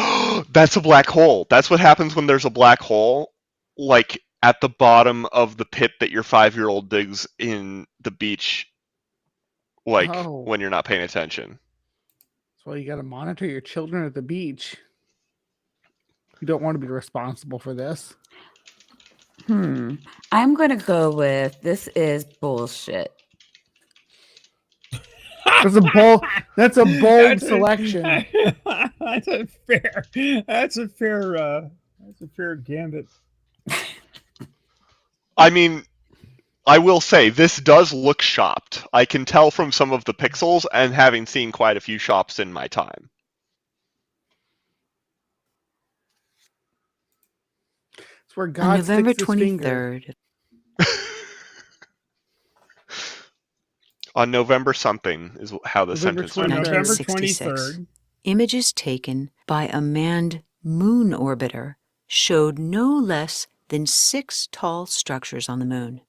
that's a black hole. That's what happens when there's a black hole, like, at the bottom of the pit that your 5-year-old digs in the beach, like, when you're not paying attention. That's why you got to monitor your children at the beach. You don't want to be responsible for this. I'm going to go with this is bullshit. That's a bold selection. That's a fair gambit. I mean, I will say, this does look shopped. I can tell from some of the pixels, and having seen quite a few shops in my time. It's where God On November sticks his finger. 23rd. On November something is how the November sentence went. November 1966. 23rd. Images taken by a manned moon orbiter showed no less than 6 tall structures on the moon.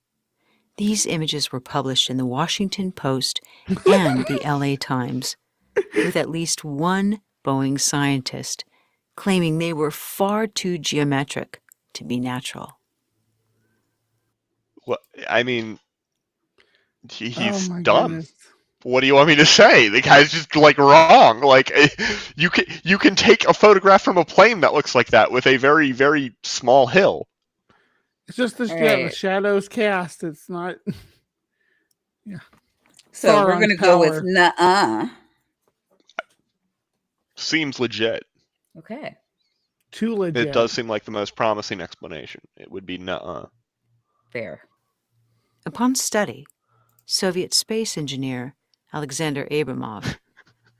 These images were published in the Washington Post and the LA Times, with at least one Boeing scientist claiming they were far too geometric to be natural. Well, I mean, he's dumb. Goodness. What do you want me to say? The guy's just like wrong. Like, you can take a photograph from a plane that looks like that with a very, very small hill. It's just the shadows cast. It's not. Yeah. So we're going to go with nuh-uh. Seems legit. Okay. Too legit. It does seem like the most promising explanation. It would be nuh-uh. Fair. Upon study, Soviet space engineer Alexander Abramov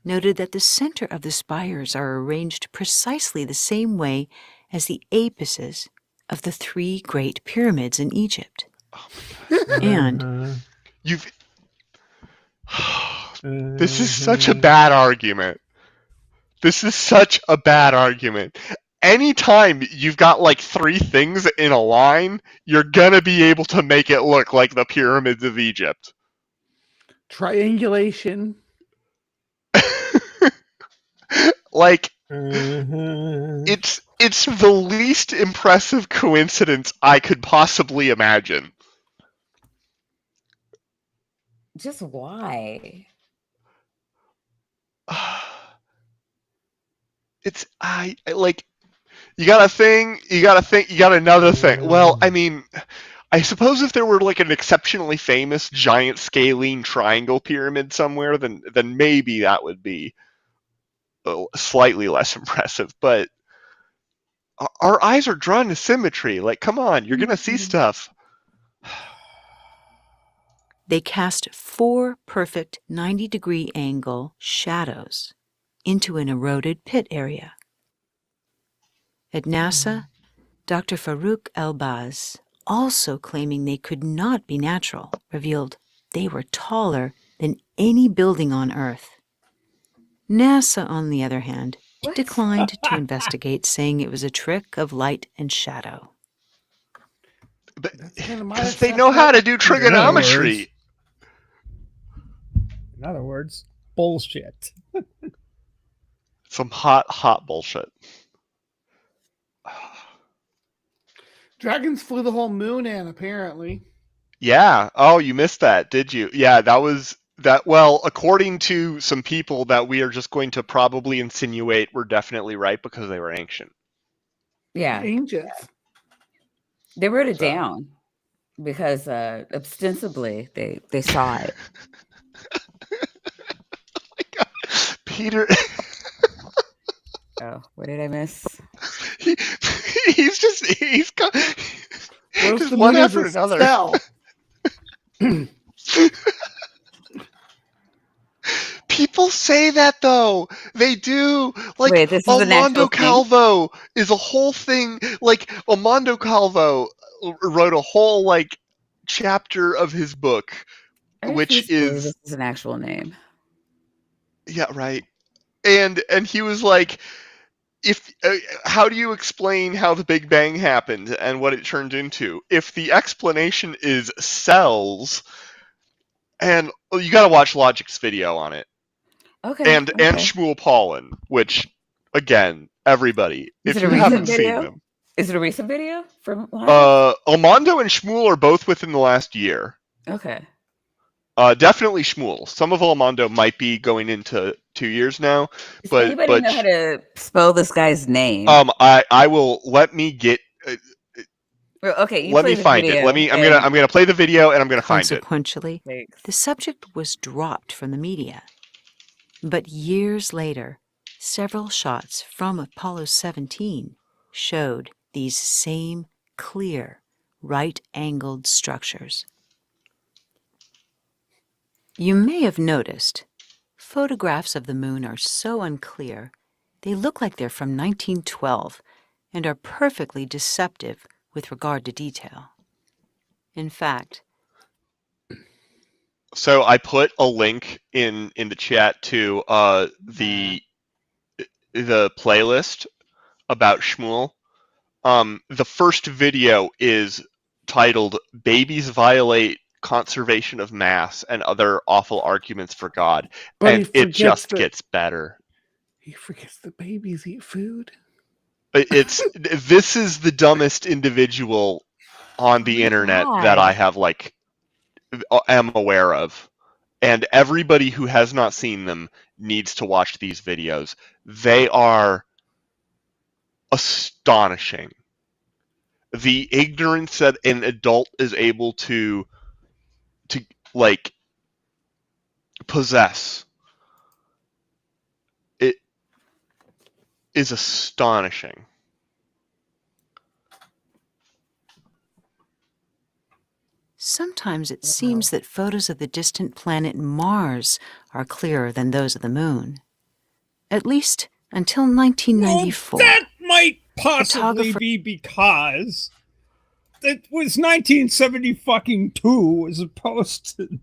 noted that the center of the spires are arranged precisely the same way as the apices of the 3 great pyramids in Egypt. Oh my God. And this is such a bad argument. This is such a bad argument. Anytime you've got like 3 things in a line, you're gonna be able to make it look like the pyramids of Egypt. Triangulation. Like, it's the least impressive coincidence I could possibly imagine. Just why? It's like, you got a thing, you got another thing. Well, I mean, I suppose if there were like an exceptionally famous giant scalene triangle pyramid somewhere, then maybe that would be slightly less impressive. But our eyes are drawn to symmetry. Like, come on, you're gonna see stuff. They cast 4 perfect 90-degree angle shadows into an eroded pit area. At NASA, Dr. Farouk Elbaz, also claiming they could not be natural, revealed they were taller than any building on Earth. NASA, on the other hand, declined to investigate, saying it was a trick of light and shadow. But That's kind of my because they know how to do In trigonometry. other words, bullshit. Some hot bullshit. Dragons flew the whole moon in, apparently. Yeah. Oh, you missed that, did you? Yeah, that was that. Well, according to some people that we are just going to probably insinuate were definitely right because they were ancient. Yeah. Ancients. They wrote it So. down because ostensibly they saw it. Oh my God. Peter. Oh, what did I miss? He's got just The one moon is after a another. cell. People say that though. They do. Like Wait, this is an actual Armando thing? Calvo is a whole thing. Like Armando Calvo wrote a whole like chapter of his book, I refuse which to believe is this is an actual name. yeah, right. And he was like, if how do you explain how the Big Bang happened and what it turned into? If the explanation is cells, and you got to watch Logic's video on it. Okay. And Shmuel Paulin, which again, everybody, Is if it a you recent haven't seen video? them, Is it a recent video from last? Armando and Shmuel are both within the last year. Okay. Definitely Shmuel. Some of Armando might be going into 2 years now, Does but anybody know how to spell this guy's name? I will let me get. Okay, you Let play me the find it. video. I'm gonna play the video and I'm gonna find it. Consequentially, the subject was dropped from the media. But years later, several shots from Apollo 17 showed these same clear, right-angled structures. You may have noticed, photographs of the moon are so unclear, they look like they're from 1912 and are perfectly deceptive with regard to detail. In fact, So I put a link in the chat to the playlist about Shmuel. The first video is titled "Babies Violate Conservation of Mass and Other Awful Arguments for God," But and it just gets better. He forgets that babies eat food. This is the dumbest individual on the internet that I have am aware of, and everybody who has not seen them needs to watch these videos. They are astonishing. The ignorance that an adult is able to like possess, it is astonishing. sometimes it seems that photos of the distant planet Mars are clearer than those of the moon. At least until 1994. Well, that might possibly Photographer- be because it was 1972 as opposed to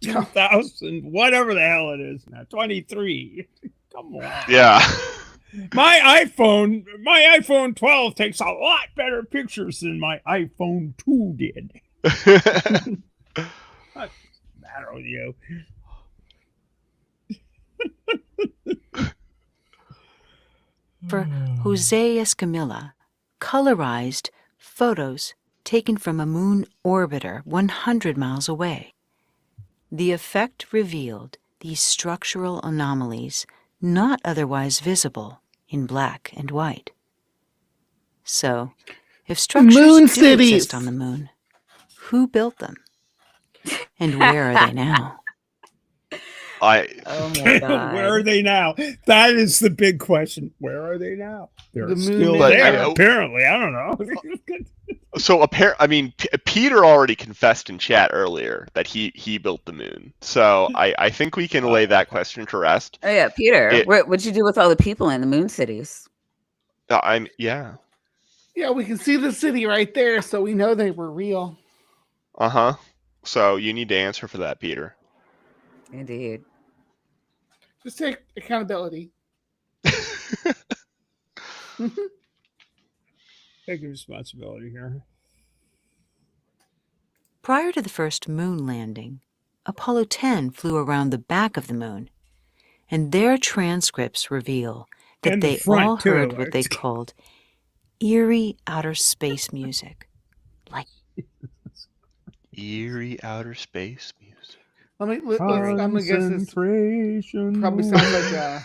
2000, whatever the hell it is now, 23. Come on. Yeah. My iPhone 12 takes a lot better pictures than my iPhone 2 did. What's the matter with you? For Jose Escamilla, colorized photos taken from a moon orbiter 100 miles away. The effect revealed these structural anomalies not otherwise visible in black and white. So, if structures Moon do cities. exist on the moon, Who built them? And where are they now? Oh my God. Where are they now? That is the big question. Where are they now? They're The moon still is- there, apparently. I don't know. So Peter already confessed in chat earlier that he built the moon. So I think we can lay that question to rest. Oh yeah, Peter. What'd you do with all the people in the moon cities? Yeah. Yeah, we can see the city right there, so we know they were real. Uh-huh. So you need to answer for that, Peter. Indeed. Just take accountability. Taking responsibility here. Prior to the first moon landing, Apollo 10 flew around the back of the moon, and their transcripts reveal that And the they front, all too, heard what they like- called eerie outer space music. Like Eerie outer space music. I'm gonna guess this Concentration probably sounds like a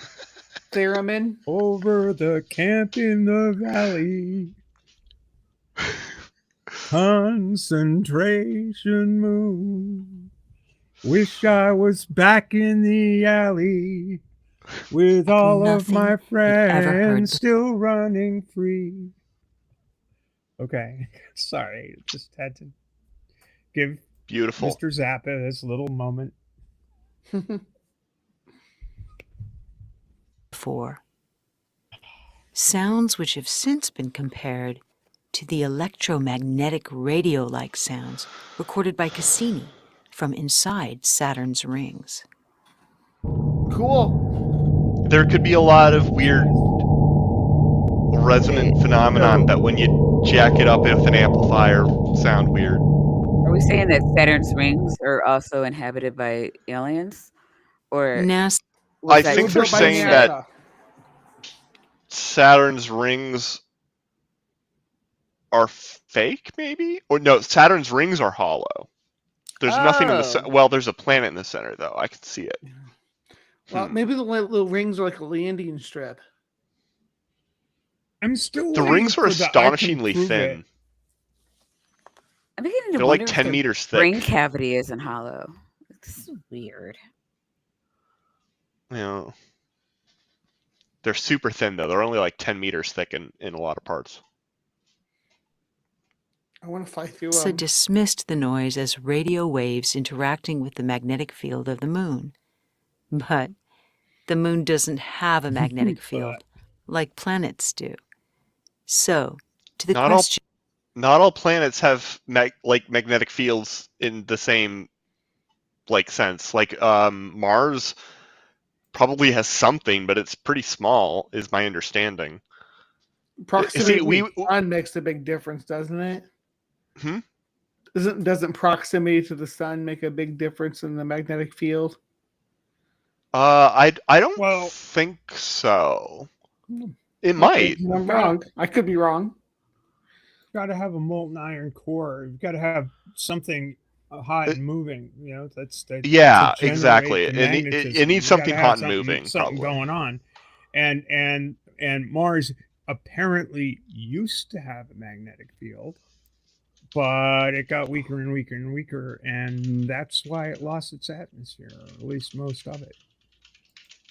theremin. over the camp in the valley. Concentration moon. Wish I was back in the alley with all of my nothing you'd ever heard friends still running free. Okay, sorry, just had to give Beautiful. Mr. Zappa this little moment. before. Sounds which have since been compared to the electromagnetic radio-like sounds recorded by Cassini from inside Saturn's rings. Cool. There could be a lot of weird resonant phenomenon that when you jack it up with an amplifier sound weird. Are we saying that Saturn's rings are also inhabited by aliens? Or NASA I that think just they're Built by saying NASA. that Saturn's rings are fake, maybe? Or no, Saturn's rings are hollow. There's nothing in the well, there's a planet in the center, though. I can see it. Well, maybe the little rings are like a landing strip. I'm still The waiting rings are for the I can astonishingly prove thin. it. I'm beginning to They're wonder like if 10 their meters brain thick. cavity isn't hollow. This is weird. You know, they're super thin, though. They're only like 10 meters thick in a lot of parts. I want to fly through NASA dismissed the noise as radio waves interacting with the magnetic field of the moon. But the moon doesn't have a magnetic field like planets do. So, to the question... Not all planets have magnetic fields in the same sense. Like Mars probably has something, but it's pretty small, is my understanding. Proximity to the sun makes a big difference, doesn't it? Doesn't proximity to the sun make a big difference in the magnetic field? I don't think so. It might. I'm wrong. I could be wrong. You've got to have a molten iron core. You've got to have something hot and moving. You know, that's yeah, to exactly. It needs something hot and moving. Something probably. going on, and Mars apparently used to have a magnetic field, but it got weaker and weaker and weaker, and that's why it lost its atmosphere, or at least most of it.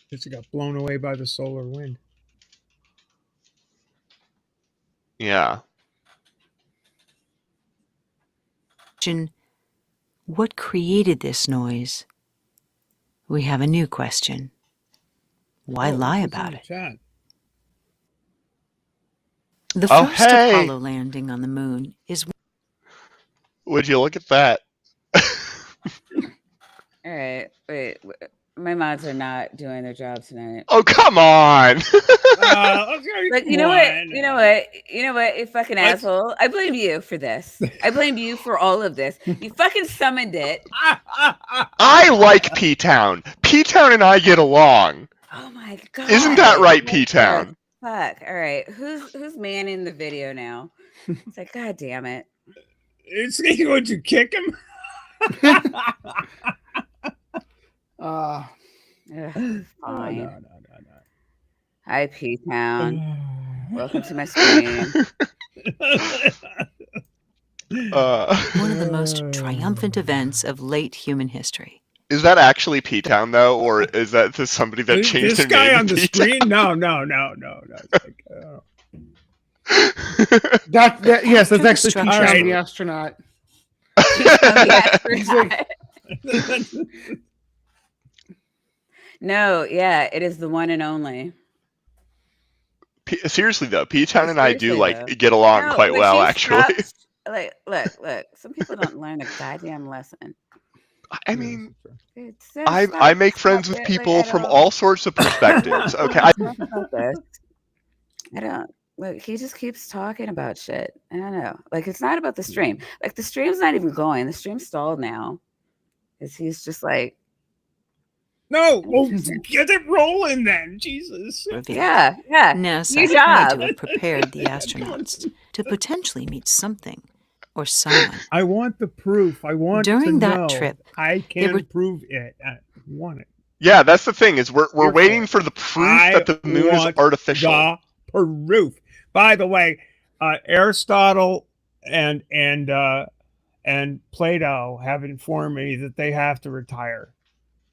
Because it got blown away by the solar wind. Yeah. What created this noise? We have a new question. Why lie about it? The first Apollo landing on the moon is... Would you look at that? All right, wait. My mods are not doing their job tonight. Oh, come on! But you know what? You know what? You know what? You fucking asshole! I blame you for this. I blame you for all of this. You fucking summoned it. I like P-Town. P-Town and I get along. Oh my god! Isn't that right, P-Town? Fuck! All right, who's manning the video now? It's like, god damn it! It's would you kick him? Fine. No. Hi, P-Town. Welcome to my screen. One of the most triumphant events of late human history. Is that actually P-Town, though, or is that just somebody that changed This their guy name on to the P-Town? screen? No. It's like, oh. Yes, that's actually Structure. P-Town Alright. the astronaut. No, yeah, it is the one and only. Seriously, though, P-Town and I do, Seriously, like, though. get along No, quite would well, you actually. stop? Like, look. Some people don't learn a goddamn lesson. I mean, Dude, I make friends with like, people I from don't- all sorts of perspectives. Okay, talk about this. I don't. Look, he just keeps talking about shit. I don't know. Like, it's not about the stream. Like, the stream's not even going. The stream's stalled now. Because he's just like, No, well, get it rolling then. Jesus. Revealed. yeah. NASA New had job. to have prepared the astronauts to potentially meet something or someone. I want the proof. I want During to that know. trip, I can were- prove it. I want it. yeah, that's the thing, is we're Here waiting for for the proof that the moon is want artificial. The proof. By the way, Aristotle and Plato have informed me that they have to retire.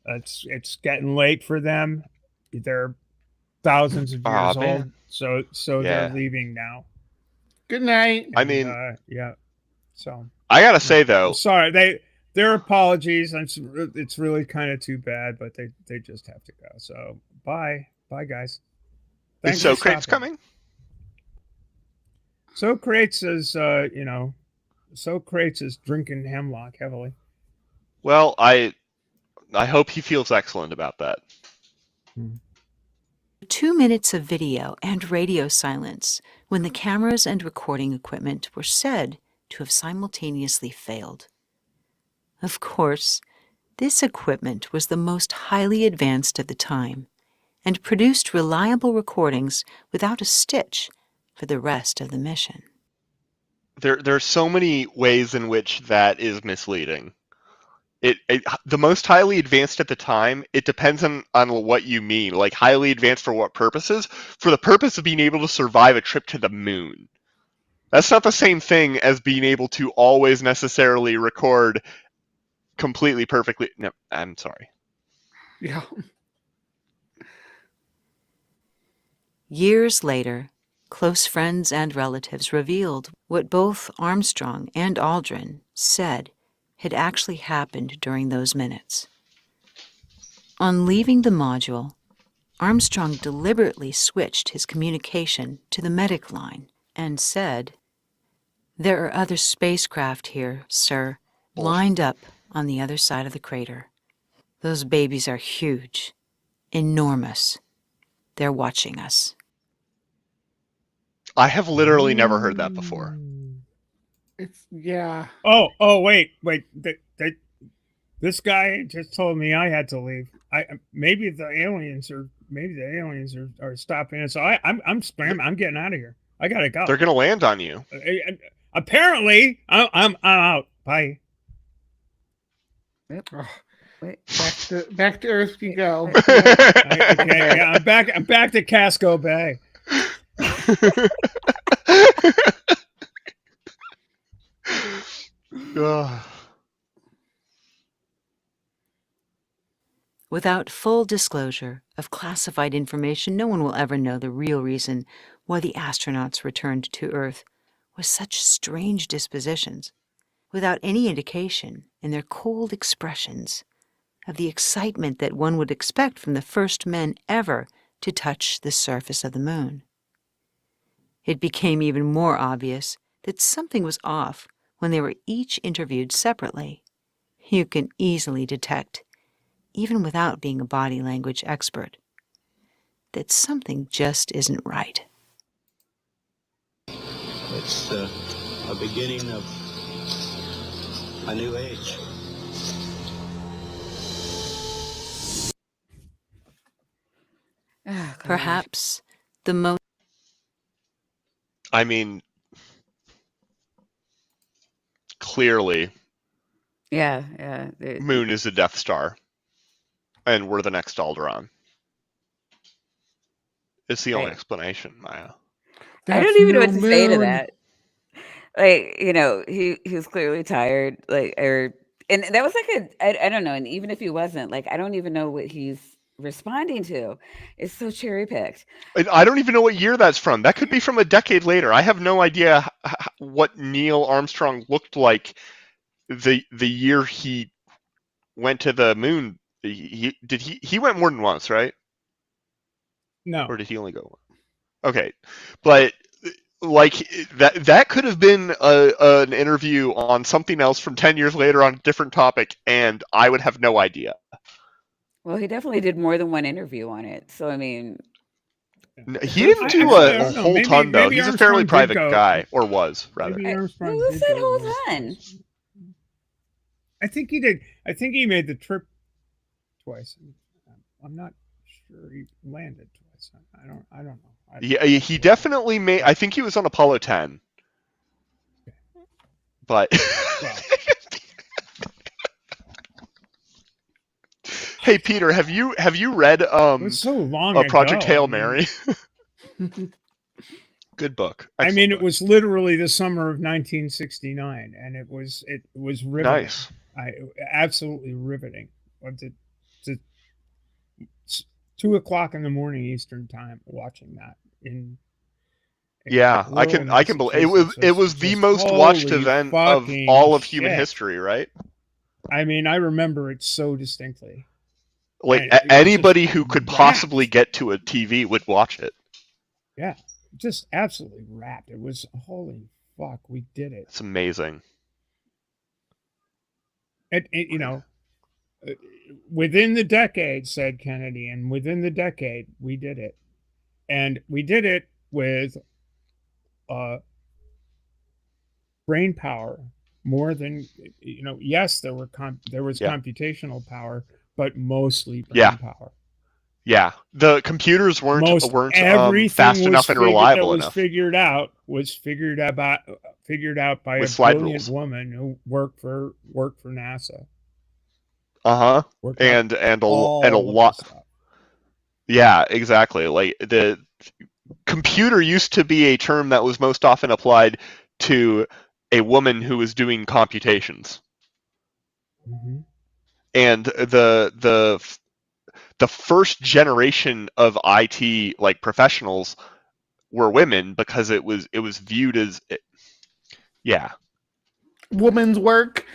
It's getting late for them. They're thousands of years old, man. so Yeah. they're leaving now. Good night. I And, mean, yeah. So I gotta say, though, sorry. Their apologies. It's really kind of too bad, but they just have to go. So bye, guys. is Thanks for Socrates stopping. coming? Socrates is, Socrates is drinking hemlock heavily. Well, I hope he feels excellent about that. 2 minutes of video and radio silence when the cameras and recording equipment were said to have simultaneously failed. Of course, this equipment was the most highly advanced of the time and produced reliable recordings without a stitch for the rest of the mission. There are so many ways in which that is misleading. The most highly advanced at the time, it depends on what you mean. Like, highly advanced for what purposes? For the purpose of being able to survive a trip to the moon. That's not the same thing as being able to always necessarily record completely perfectly. No, I'm sorry. Yeah. Years later, close friends and relatives revealed what both Armstrong and Aldrin said had actually happened during those minutes. On leaving the module, Armstrong deliberately switched his communication to the medic line and said, "There are other spacecraft here, sir, lined up on the other side of the crater. Those babies are huge, enormous. They're watching us." I have literally never heard that before. It's yeah. Oh, wait. This guy just told me I had to leave. Maybe the aliens are stopping us. So I'm scrambling. I'm getting out of here. I gotta go. They're gonna land on you. Apparently, I'm out. Bye. Oh, Wait. back to Earth you go. Okay, yeah, I'm back to Casco Bay. Ugh. Without full disclosure of classified information, no one will ever know the real reason why the astronauts returned to Earth with such strange dispositions, without any indication in their cold expressions of the excitement that one would expect from the first men ever to touch the surface of the moon. It became even more obvious that something was off when they were each interviewed separately. You can easily detect, even without being a body language expert, that something just isn't right. It's a beginning of a new age. Oh, God. Perhaps the most I mean, clearly, Yeah. Moon is a Death Star, and we're the next Alderaan. It's the only Right. explanation, Maya. I don't even know what to say to that. Like, he was clearly tired, and that was like I don't know, and even if he wasn't, like, I don't even know what he's responding to. It's so cherry picked. And I don't even know what year that's from. That could be from a decade later. I have no idea what Neil Armstrong looked like the year he went to the moon. He went more than once, right? No. Or did he only go one? Okay. But like that could have been an interview on something else from 10 years later on a different topic, and I would have no idea. Well, he definitely did more than one interview on it. So, I mean, he didn't do a whole ton, though. He's a fairly private guy, or was, rather. Maybe Armstrong who did said go whole once. ton? I think he did. I think he made the trip twice. I'm not sure he landed twice. I don't know. Yeah, he definitely made. I think he was on Apollo 10. But hey, Peter, have you read it was so long ago. Project Hail Mary? Good book. Excellent I mean, it book. was literally the summer of 1969, and it was riveting. Nice. Absolutely riveting. It's 2:00 in the morning Eastern time watching that in yeah, I can believe it was the most watched event of all of human history, right? I mean, I remember it so distinctly. Like anybody who could possibly get to a TV would watch it. Yeah, just absolutely wrapped. It was holy fuck, we did it. It's amazing. Within the decade, said Kennedy, and within the decade, we did it. And we did it with brain power more than, yes, there was computational power, but mostly brain power. Yeah, the computers weren't fast enough and reliable enough. Figured out by with a slide brilliant rules. woman who worked for NASA. And a lot. Yeah, exactly. Like the computer used to be a term that was most often applied to a woman who was doing computations. Mm-hmm. And the first generation of IT like professionals were women because it was viewed as woman's work.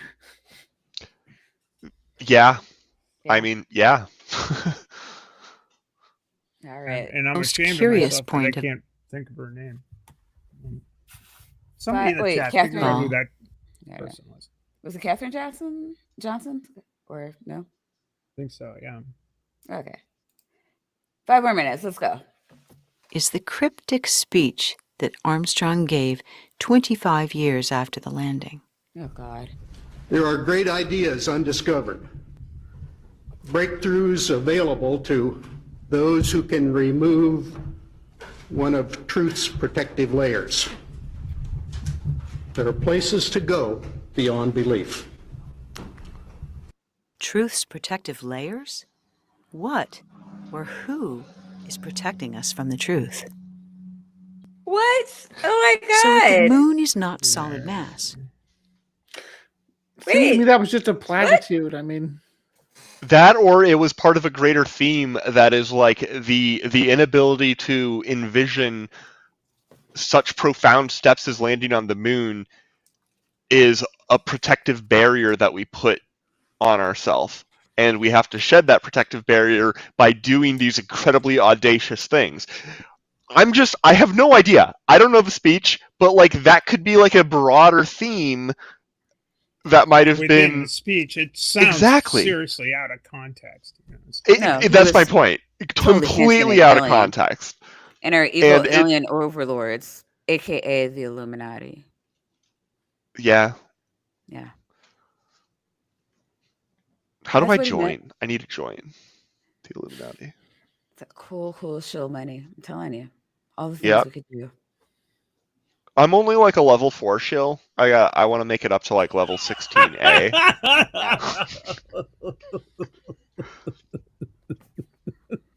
Yeah. I mean, yeah. All right. And I'm Most ashamed curious of myself point that I can't think of her name. Somebody in the chat Catherine, figure out who that person was. Was it Catherine Johnson? Or no? I think so, yeah. Okay. 5 more minutes. Let's go. Is the cryptic speech that Armstrong gave 25 years after the landing. Oh, God. There are great ideas undiscovered, breakthroughs available to those who can remove one of truth's protective layers. There are places to go beyond belief. Truth's protective layers? What or who is protecting us from the truth? What? Oh my God. So if the moon is not solid mass. See, I mean, that was just a platitude. What? I mean, that, or it was part of a greater theme that is like the inability to envision such profound steps as landing on the moon is a protective barrier that we put on ourselves. And we have to shed that protective barrier by doing these incredibly audacious things. I have no idea. I don't know the speech, but like that could be like a broader theme that might have been the speech. It sounds seriously out of context. That's my point. Completely out of context. And our evil alien overlords, aka the Illuminati. Yeah. Yeah. How do I join? I need to join the Illuminati. It's a cool show, money. I'm telling you. All the things we could do. I'm only like a level 4 shill. I want to make it up to like level 16A.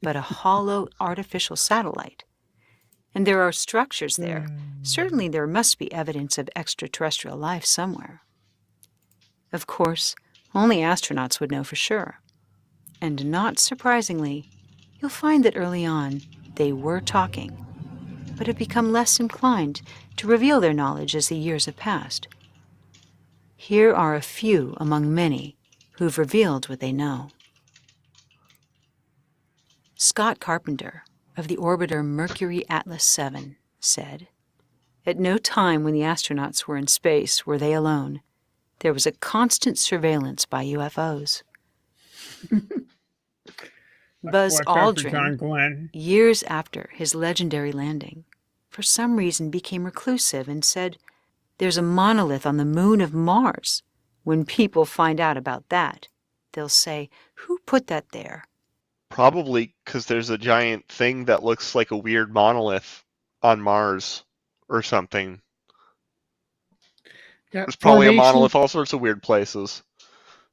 But a hollow artificial satellite. And there are structures there. Certainly there must be evidence of extraterrestrial life somewhere. Of course, only astronauts would know for sure. And not surprisingly, you'll find that early on they were talking, but have become less inclined to reveal their knowledge as the years have passed. Here are a few among many who've revealed what they know. Scott Carpenter of the orbiter Mercury Atlas 7 said, "At no time when the astronauts were in space were they alone. There was a constant surveillance by UFOs." Buzz Watch out for John Aldrin, Glenn. years after his legendary landing, for some reason became reclusive and said, "There's a monolith on the moon of Mars. When people find out about that, they'll say, 'Who put that there?'" Probably because there's a giant thing that looks like a weird monolith on Mars or something. Yeah, There's probably a formation- monolith all sorts of weird places.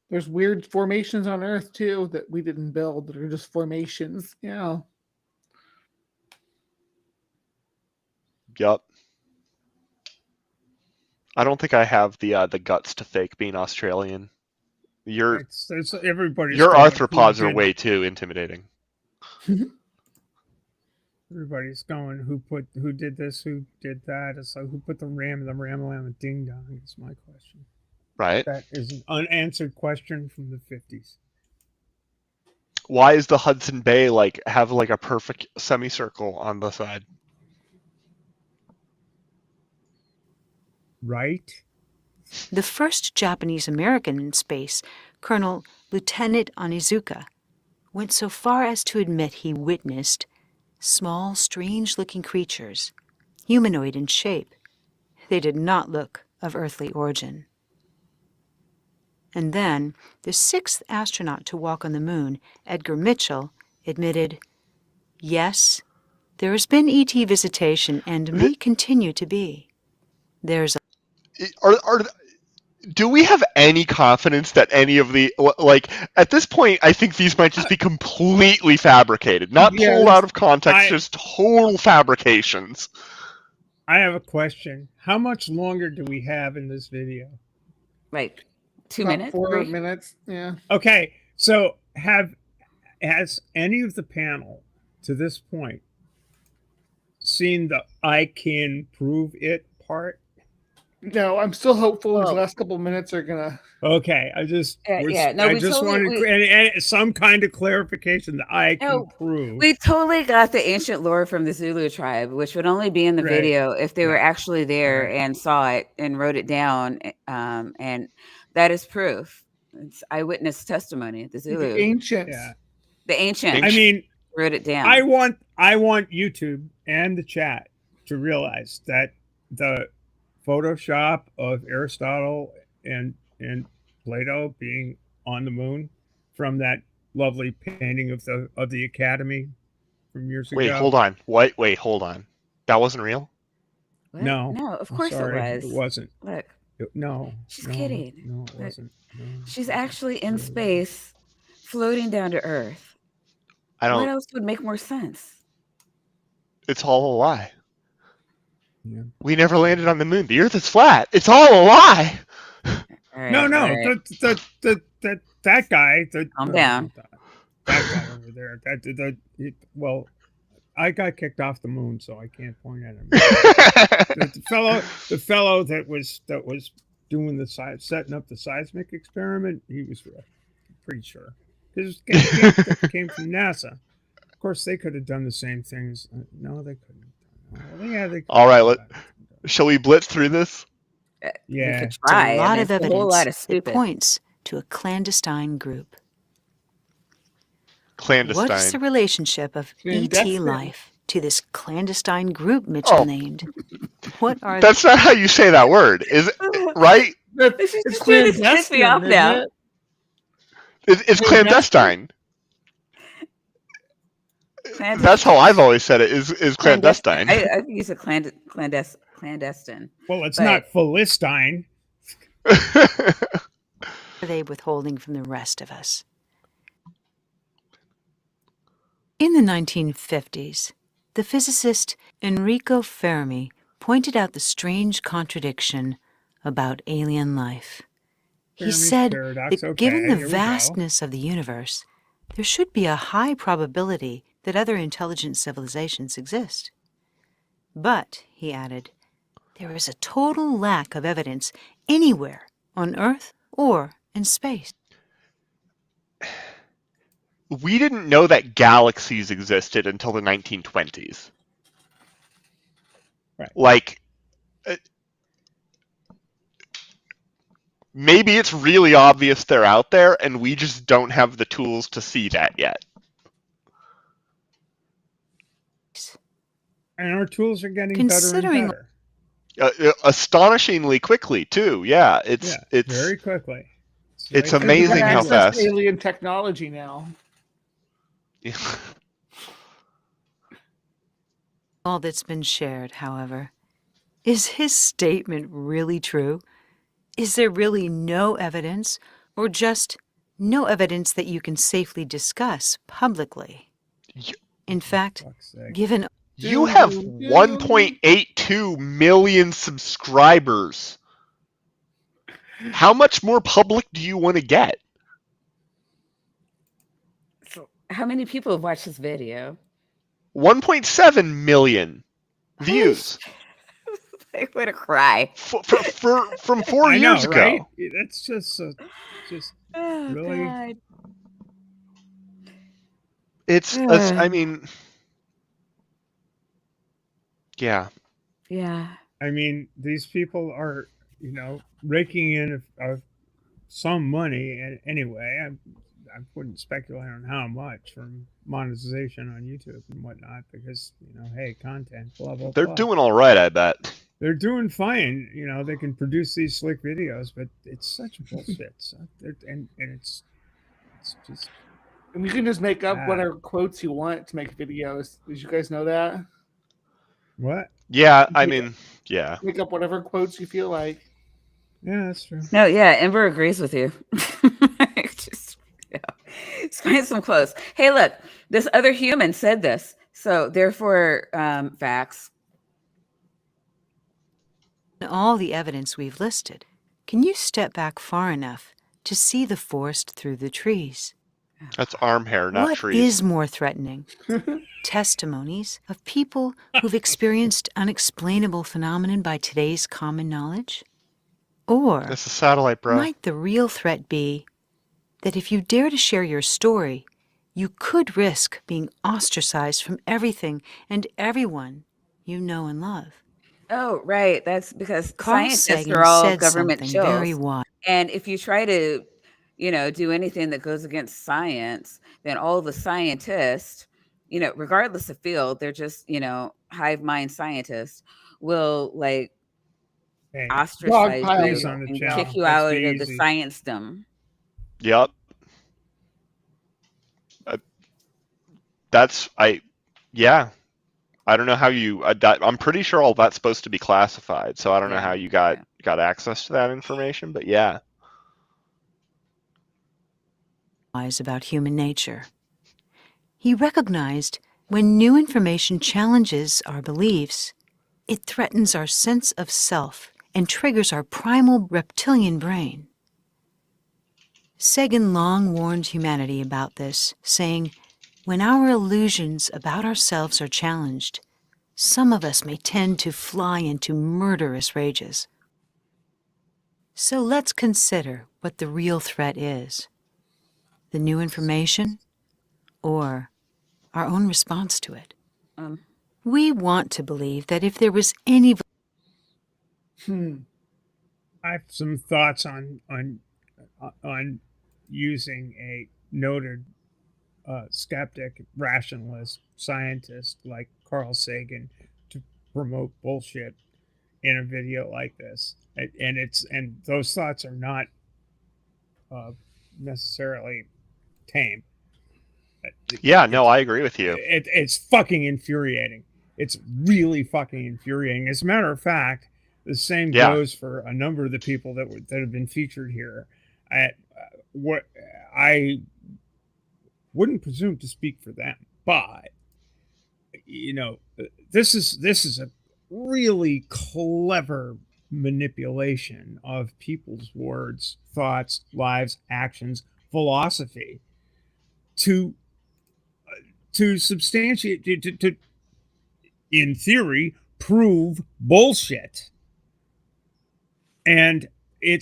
There's weird formations on Earth too that we didn't build that are just formations. Yeah. Yup. I don't think I have the guts to fake being Australian. Your Everybody's arthropods are way too intimidating. Everybody's going, who did this, who did that? So who put the ram in the ram ding dong is my question. Right. That is an unanswered question from the 50s. Why is the Hudson Bay have a perfect semicircle on the side? Right? The first Japanese American in space, Colonel Lieutenant Onizuka, went so far as to admit he witnessed small, strange-looking creatures, humanoid in shape. They did not look of earthly origin. And then, the sixth astronaut to walk on the moon, Edgar Mitchell, admitted, "Yes, there has been ET visitation and may continue to be. There's a..." Do we have any confidence that any of the at this point? I think these might just be completely fabricated, not pulled out of context, just total fabrications. I have a question. How much longer do we have in this video? Like 2 About minutes? 4 3? minutes. Yeah. Okay, so has any of the panel to this point seen the "I can prove it" part? No, I'm still hopeful these last couple minutes are gonna. Okay, I just wanted some kind of clarification that I can prove. We totally got the ancient lore from the Zulu tribe, which would only be in the video if they were actually there and saw it and wrote it down. And that is proof. It's eyewitness testimony. The Zulu, The ancients. Yeah. The ancient. I mean, wrote it down. I want YouTube and the chat to realize that the Photoshop of Aristotle and Plato being on the moon from that lovely painting of the Academy from years ago. Wait, hold on. Wait, hold on. That wasn't real? What? No, No, of course it was. It wasn't. Look, She's kidding. No, it wasn't. No, she's actually in space, floating down to Earth. What else would make more sense? It's all a lie. Yeah. We never landed on the moon. The Earth is flat. It's all a lie. Right, no. Right. That guy. Calm down. That guy over there. Well, I got kicked off the moon, so I can't point at him. the fellow that was doing setting up the seismic experiment, he was pretty sure. Because it came from NASA. Of course, they could have done the same things. No, they couldn't. All right, shall we blitz through this? Yeah, it's a lot of evidence that points to a clandestine group. Clandestine. What is the relationship of ET life to this clandestine group Mitchell named? What are That's not how you say that word, is it? Right? It's clandestine. Me off now. It's clandestine. That's how I've always said it. Is clandestine. I think it's a clandestine. Well, it's not Philistine. What are they withholding from the rest of us? In the 1950s, the physicist Enrico Fermi pointed out the strange contradiction about alien life. He Fermi's said paradox. that given Okay, the here we go. vastness of the universe, there should be a high probability that other intelligent civilizations exist. But, he added, there is a total lack of evidence anywhere on Earth or in space. We didn't know that galaxies existed until the 1920s. Right. Like, maybe it's really obvious they're out there, and we just don't have the tools to see that yet. And our tools are getting better and better. Astonishingly quickly, too. Yeah, it's very quickly. It's right amazing how fast. Alien technology now. All that's been shared, however, is his statement really true? Is there really no evidence, or just no evidence that you can safely discuss publicly? In fact, given you have 1.82 million subscribers. How much more public do you want to get? So how many people have watched this video? 1.7 million views. I want to cry. From 4 years ago. Right? That's just really. God. I mean, yeah. Yeah. I mean, these people are, raking in some money. And anyway, I wouldn't speculate on how much from monetization on YouTube and whatnot, because hey, content, blah blah. They're blah. doing all right, I bet. They're doing fine. They can produce these slick videos, but it's such bullshit. And it's just. And you can just make up whatever quotes you want to make videos. Did you guys know that? What? Yeah, I mean, yeah. Make up whatever quotes you feel like. Yeah, that's true. No, yeah, Ember agrees with you. Just find some quotes. Hey, look, this other human said this, so therefore, facts. all the evidence we've listed, can you step back far enough to see the forest through the trees? That's arm hair, not trees. What is more threatening? Testimonies of people who've experienced unexplainable phenomenon by today's common knowledge? Or That's a satellite, bro. Might the real threat be that if you dare to share your story, you could risk being ostracized from everything and everyone you know and love? Oh, right. That's because Carl scientists Sagan are all said government something very chills. wise. And if you try to, do anything that goes against science, then all the scientists, regardless of field, they're just, hive mind scientists will ostracize you and kick you out of the science-dom. Yep. Yeah. I don't know how you. I'm pretty sure all that's supposed to be classified, so I don't know how you got access to that information, but yeah. About human nature. He recognized when new information challenges our beliefs, it threatens our sense of self and triggers our primal reptilian brain. Sagan long warned humanity about this, saying, when our illusions about ourselves are challenged, some of us may tend to fly into murderous rages. So let's consider what the real threat is. The new information, or our own response to it? We want to believe that if there was any... I have some thoughts on using a noted skeptic, rationalist, scientist like Carl Sagan to promote bullshit in a video like this, and those thoughts are not necessarily tame. Yeah, no, I agree with you. It's fucking infuriating. It's really fucking infuriating. As a matter of fact, the same goes for a number of the people that have been featured here. What I wouldn't presume to speak for them, but this is a really clever manipulation of people's words, thoughts, lives, actions, philosophy to substantiate, to in theory prove bullshit. And you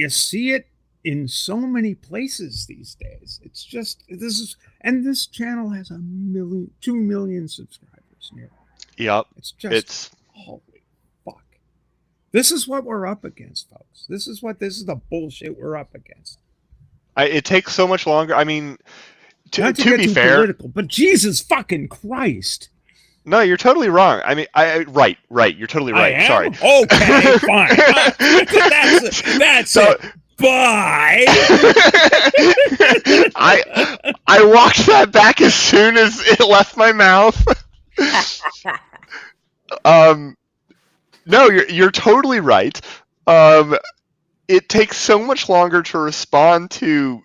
see it in so many places these days. It's just this channel has 2 million subscribers nearly. Yep. It's holy fuck. This is what we're up against, folks. This is the bullshit we're up against. It takes so much longer. I mean, not to be fair, political, but Jesus fucking Christ. No, you're totally wrong. I mean, right. You're totally right. Sorry. Okay, fine. That's it. Bye. I walked that back as soon as it left my mouth. No, you're totally right. It takes so much longer to respond to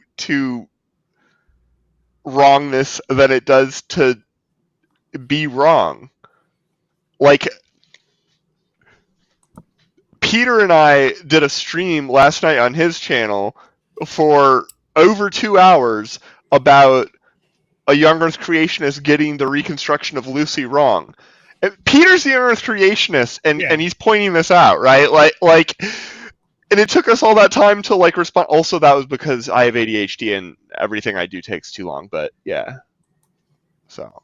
wrongness than it does to be wrong. Like, Peter and I did a stream last night on his channel for over 2 hours about a young Earth creationist getting the reconstruction of Lucy wrong. And Peter's the young Earth creationist, and he's pointing this out, right? Like, and it took us all that time to respond. Also, that was because I have ADHD and everything I do takes too long. But yeah, so.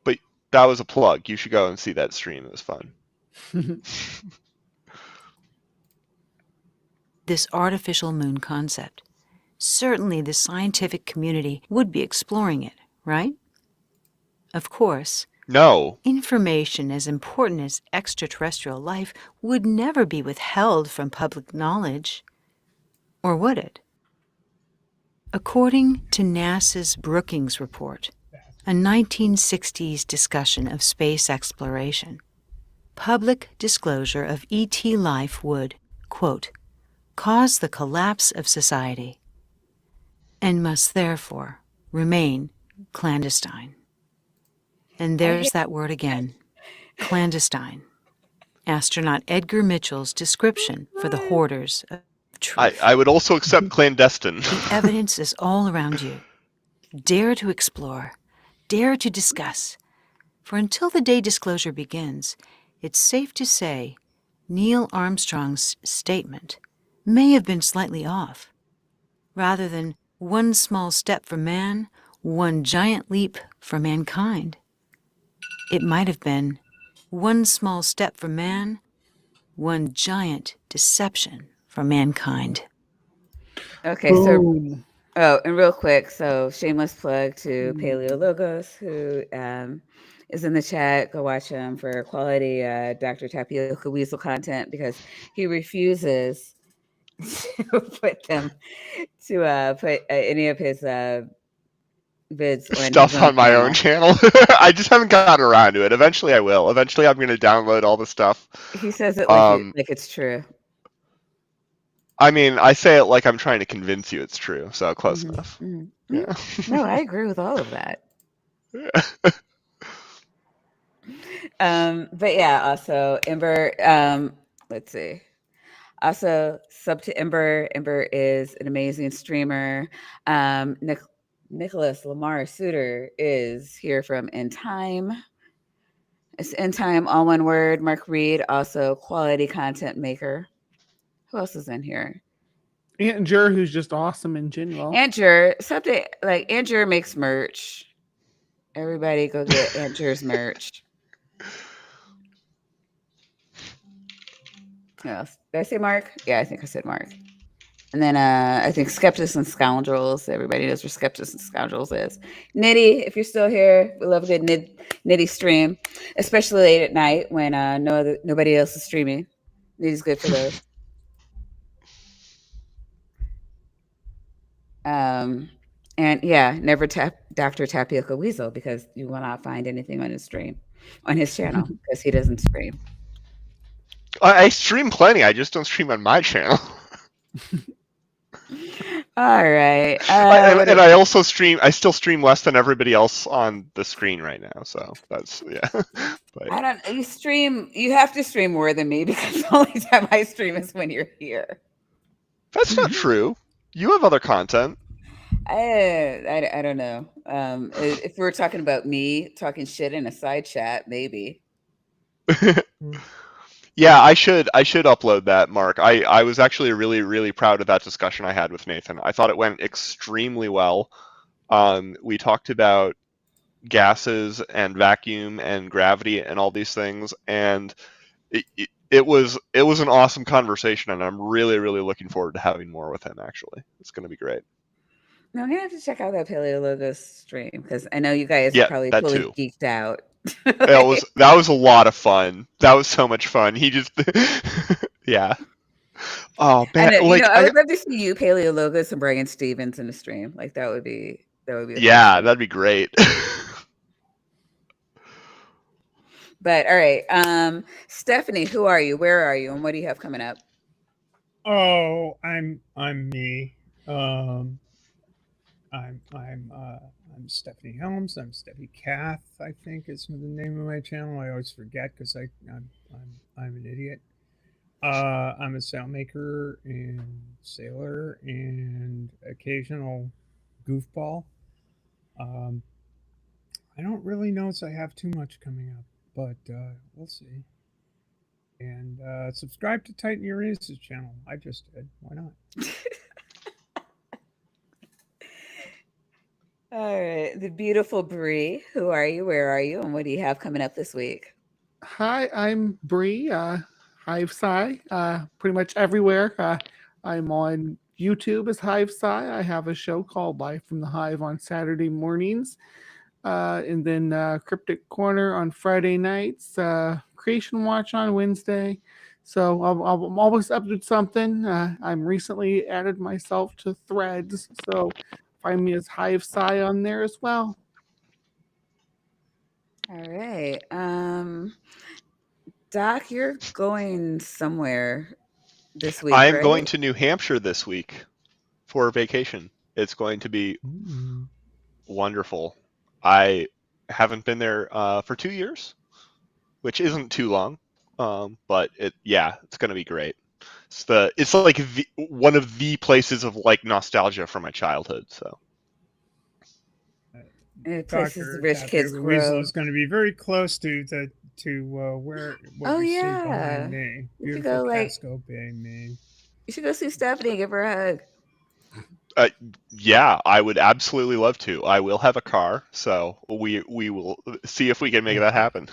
But that was a plug. You should go and see that stream. It was fun. This artificial moon concept. Certainly the scientific community would be exploring it, right? Of course. No. Information as important as extraterrestrial life would never be withheld from public knowledge. Or would it? According to NASA's Brookings Report, a 1960s discussion of space exploration, public disclosure of ET life would, quote, cause the collapse of society and must therefore remain clandestine. And there's that word again, clandestine. Astronaut Edgar Mitchell's description for the hoarders of truth. I would also accept clandestine. The evidence is all around you. Dare to explore. Dare to discuss. For until the day disclosure begins, it's safe to say Neil Armstrong's statement may have been slightly off. Rather than one small step for man, one giant leap for mankind, it might have been one small step for man, one giant deception for mankind. Okay, so and real quick, so shameless plug to Paleo Logos, who is in the chat. Go watch him for quality Dr.Tapiocaweasel content, because he refuses to put any of his vids stuff on my own channel. I just haven't gotten around to it. Eventually I will. Eventually I'm going to download all the stuff. He says it like it's true. I mean, I say it like I'm trying to convince you it's true, so close enough. Mm-hmm. Yeah. No, I agree with all of that. But yeah, also Ember, let's see. Also, sub to Ember. Ember is an amazing streamer. Nicholas Lamar Suter is here from In Time. It's In Time, all one word. Mark Reed, also quality content maker. Who else is in here? Aunt Jer, who's just awesome in general. Aunt Jer, something like Aunt Jer makes merch. Everybody go get Aunt Jer's merch. Yes. Did I say Mark? Yeah, I think I said Mark. And then I think Skeptics and Scoundrels. Everybody knows where Skeptics and Scoundrels is. Nitty, if you're still here, we love a good Nitty stream, especially late at night when nobody else is streaming. Nitty's good for those. And yeah, never tap Dr. Tapiocaweasel, because you will not find anything on his channel, because he doesn't stream. I stream plenty. I just don't stream on my channel. All right. And I also stream. I still stream less than everybody else on the screen right now. So that's yeah. But I don't. You stream. You have to stream more than me because the only time I stream is when you're here. that's not true. You have other content. I don't know. If we're talking about me talking shit in a side chat, maybe. Yeah, I should upload that, Mark. I was actually really proud of that discussion I had with Nathan. I thought it went extremely well. We talked about gases and vacuum and gravity and all these things, and it was an awesome conversation, and I'm really looking forward to having more with him. Actually, it's going to be great. No, I'm gonna have to check out that Paleologos stream because I know you guys are Yeah, probably that totally too. geeked out. That was a lot of fun. That was so much fun. He just yeah. Oh I man, know, like I would love to see you, Paleologos, and Brian Stevens in the stream. Like that would be a fun yeah, stream. that'd be great. But all right, Stephanie, who are you? Where are you? And what do you have coming up? Oh, I'm me. I'm Stephanie Helms. I'm Steffi Kath, I think is the name of my channel. I always forget because I'm an idiot. I'm a sailmaker and sailor and occasional goofball. I don't really know if I have too much coming up, but we'll see. And subscribe to Titan Uranus' channel. I just did. Why not? All right, the beautiful Bree. Who are you? Where are you? And what do you have coming up this week? Hi, I'm Bree. Hive Sci. Pretty much everywhere. I'm on YouTube as Hive Sci. I have a show called Live from the Hive on Saturday mornings. And then Cryptic Corner on Friday nights. Creation Watch on Wednesday. So I'm always up to something. I'm recently added myself to Threads. So find me as Hive Sci on there as well. All right. Doc, you're going somewhere this week, I am right? going to New Hampshire this week for vacation. It's going to be wonderful. I haven't been there for 2 years, which isn't too long, but it's going to be great. It's like one of the places of like nostalgia from my childhood. So Places the Dr. rich kids Tapiocaweasel grow. is going to be very close to where what Oh you see yeah, behind me. you should Beautiful go. Casco Bay, Maine. You should go see Stephanie and give her a hug. yeah, I would absolutely love to. I will have a car, so we will see if we can make that happen.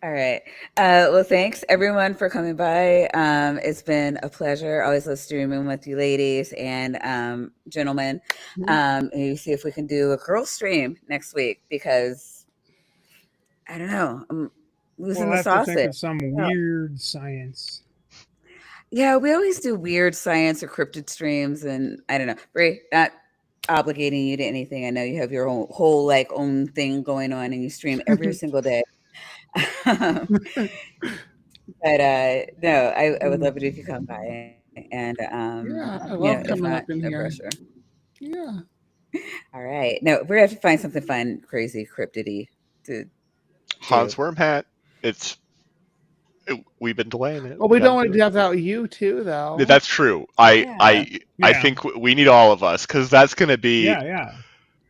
All right. Well, thanks everyone for coming by. It's been a pleasure. Always love streaming with you ladies and gentlemen. Maybe see if we can do a girl stream next week because I don't know. I'm losing We'll the have to think sausage. of some weird science. Yeah, we always do weird science or cryptid streams, and I don't know. Brie, not obligating you to anything. I know you have your own whole like own thing going on, and you stream every single day. But no, I would love it if you come by and Yeah, I love if coming not, up in no here. pressure. Yeah. All right. No, we're gonna have to find something fun, crazy, cryptidy to do. Hans Wormhat. We've been delaying it. Well, we don't want to do that without you too, though. That's true. I think we need all of us because that's going to be yeah.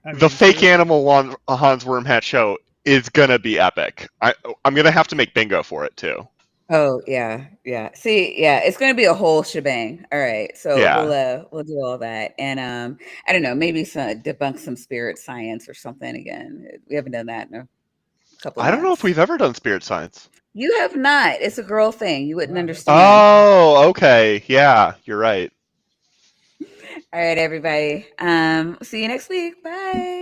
I mean, the fake seriously. animal on a Hans Wormhat show is going to be epic. I'm going to have to make bingo for it too. Oh yeah. See, yeah, it's gonna be a whole shebang. All right, so we'll do all that, and I don't know, maybe debunk some spirit science or something again. We haven't done that in a couple of I don't know if months. we've ever done spirit science. You have not. It's a girl thing. You wouldn't understand. Oh, okay. Yeah, you're right. All right, everybody. See you next week. Bye.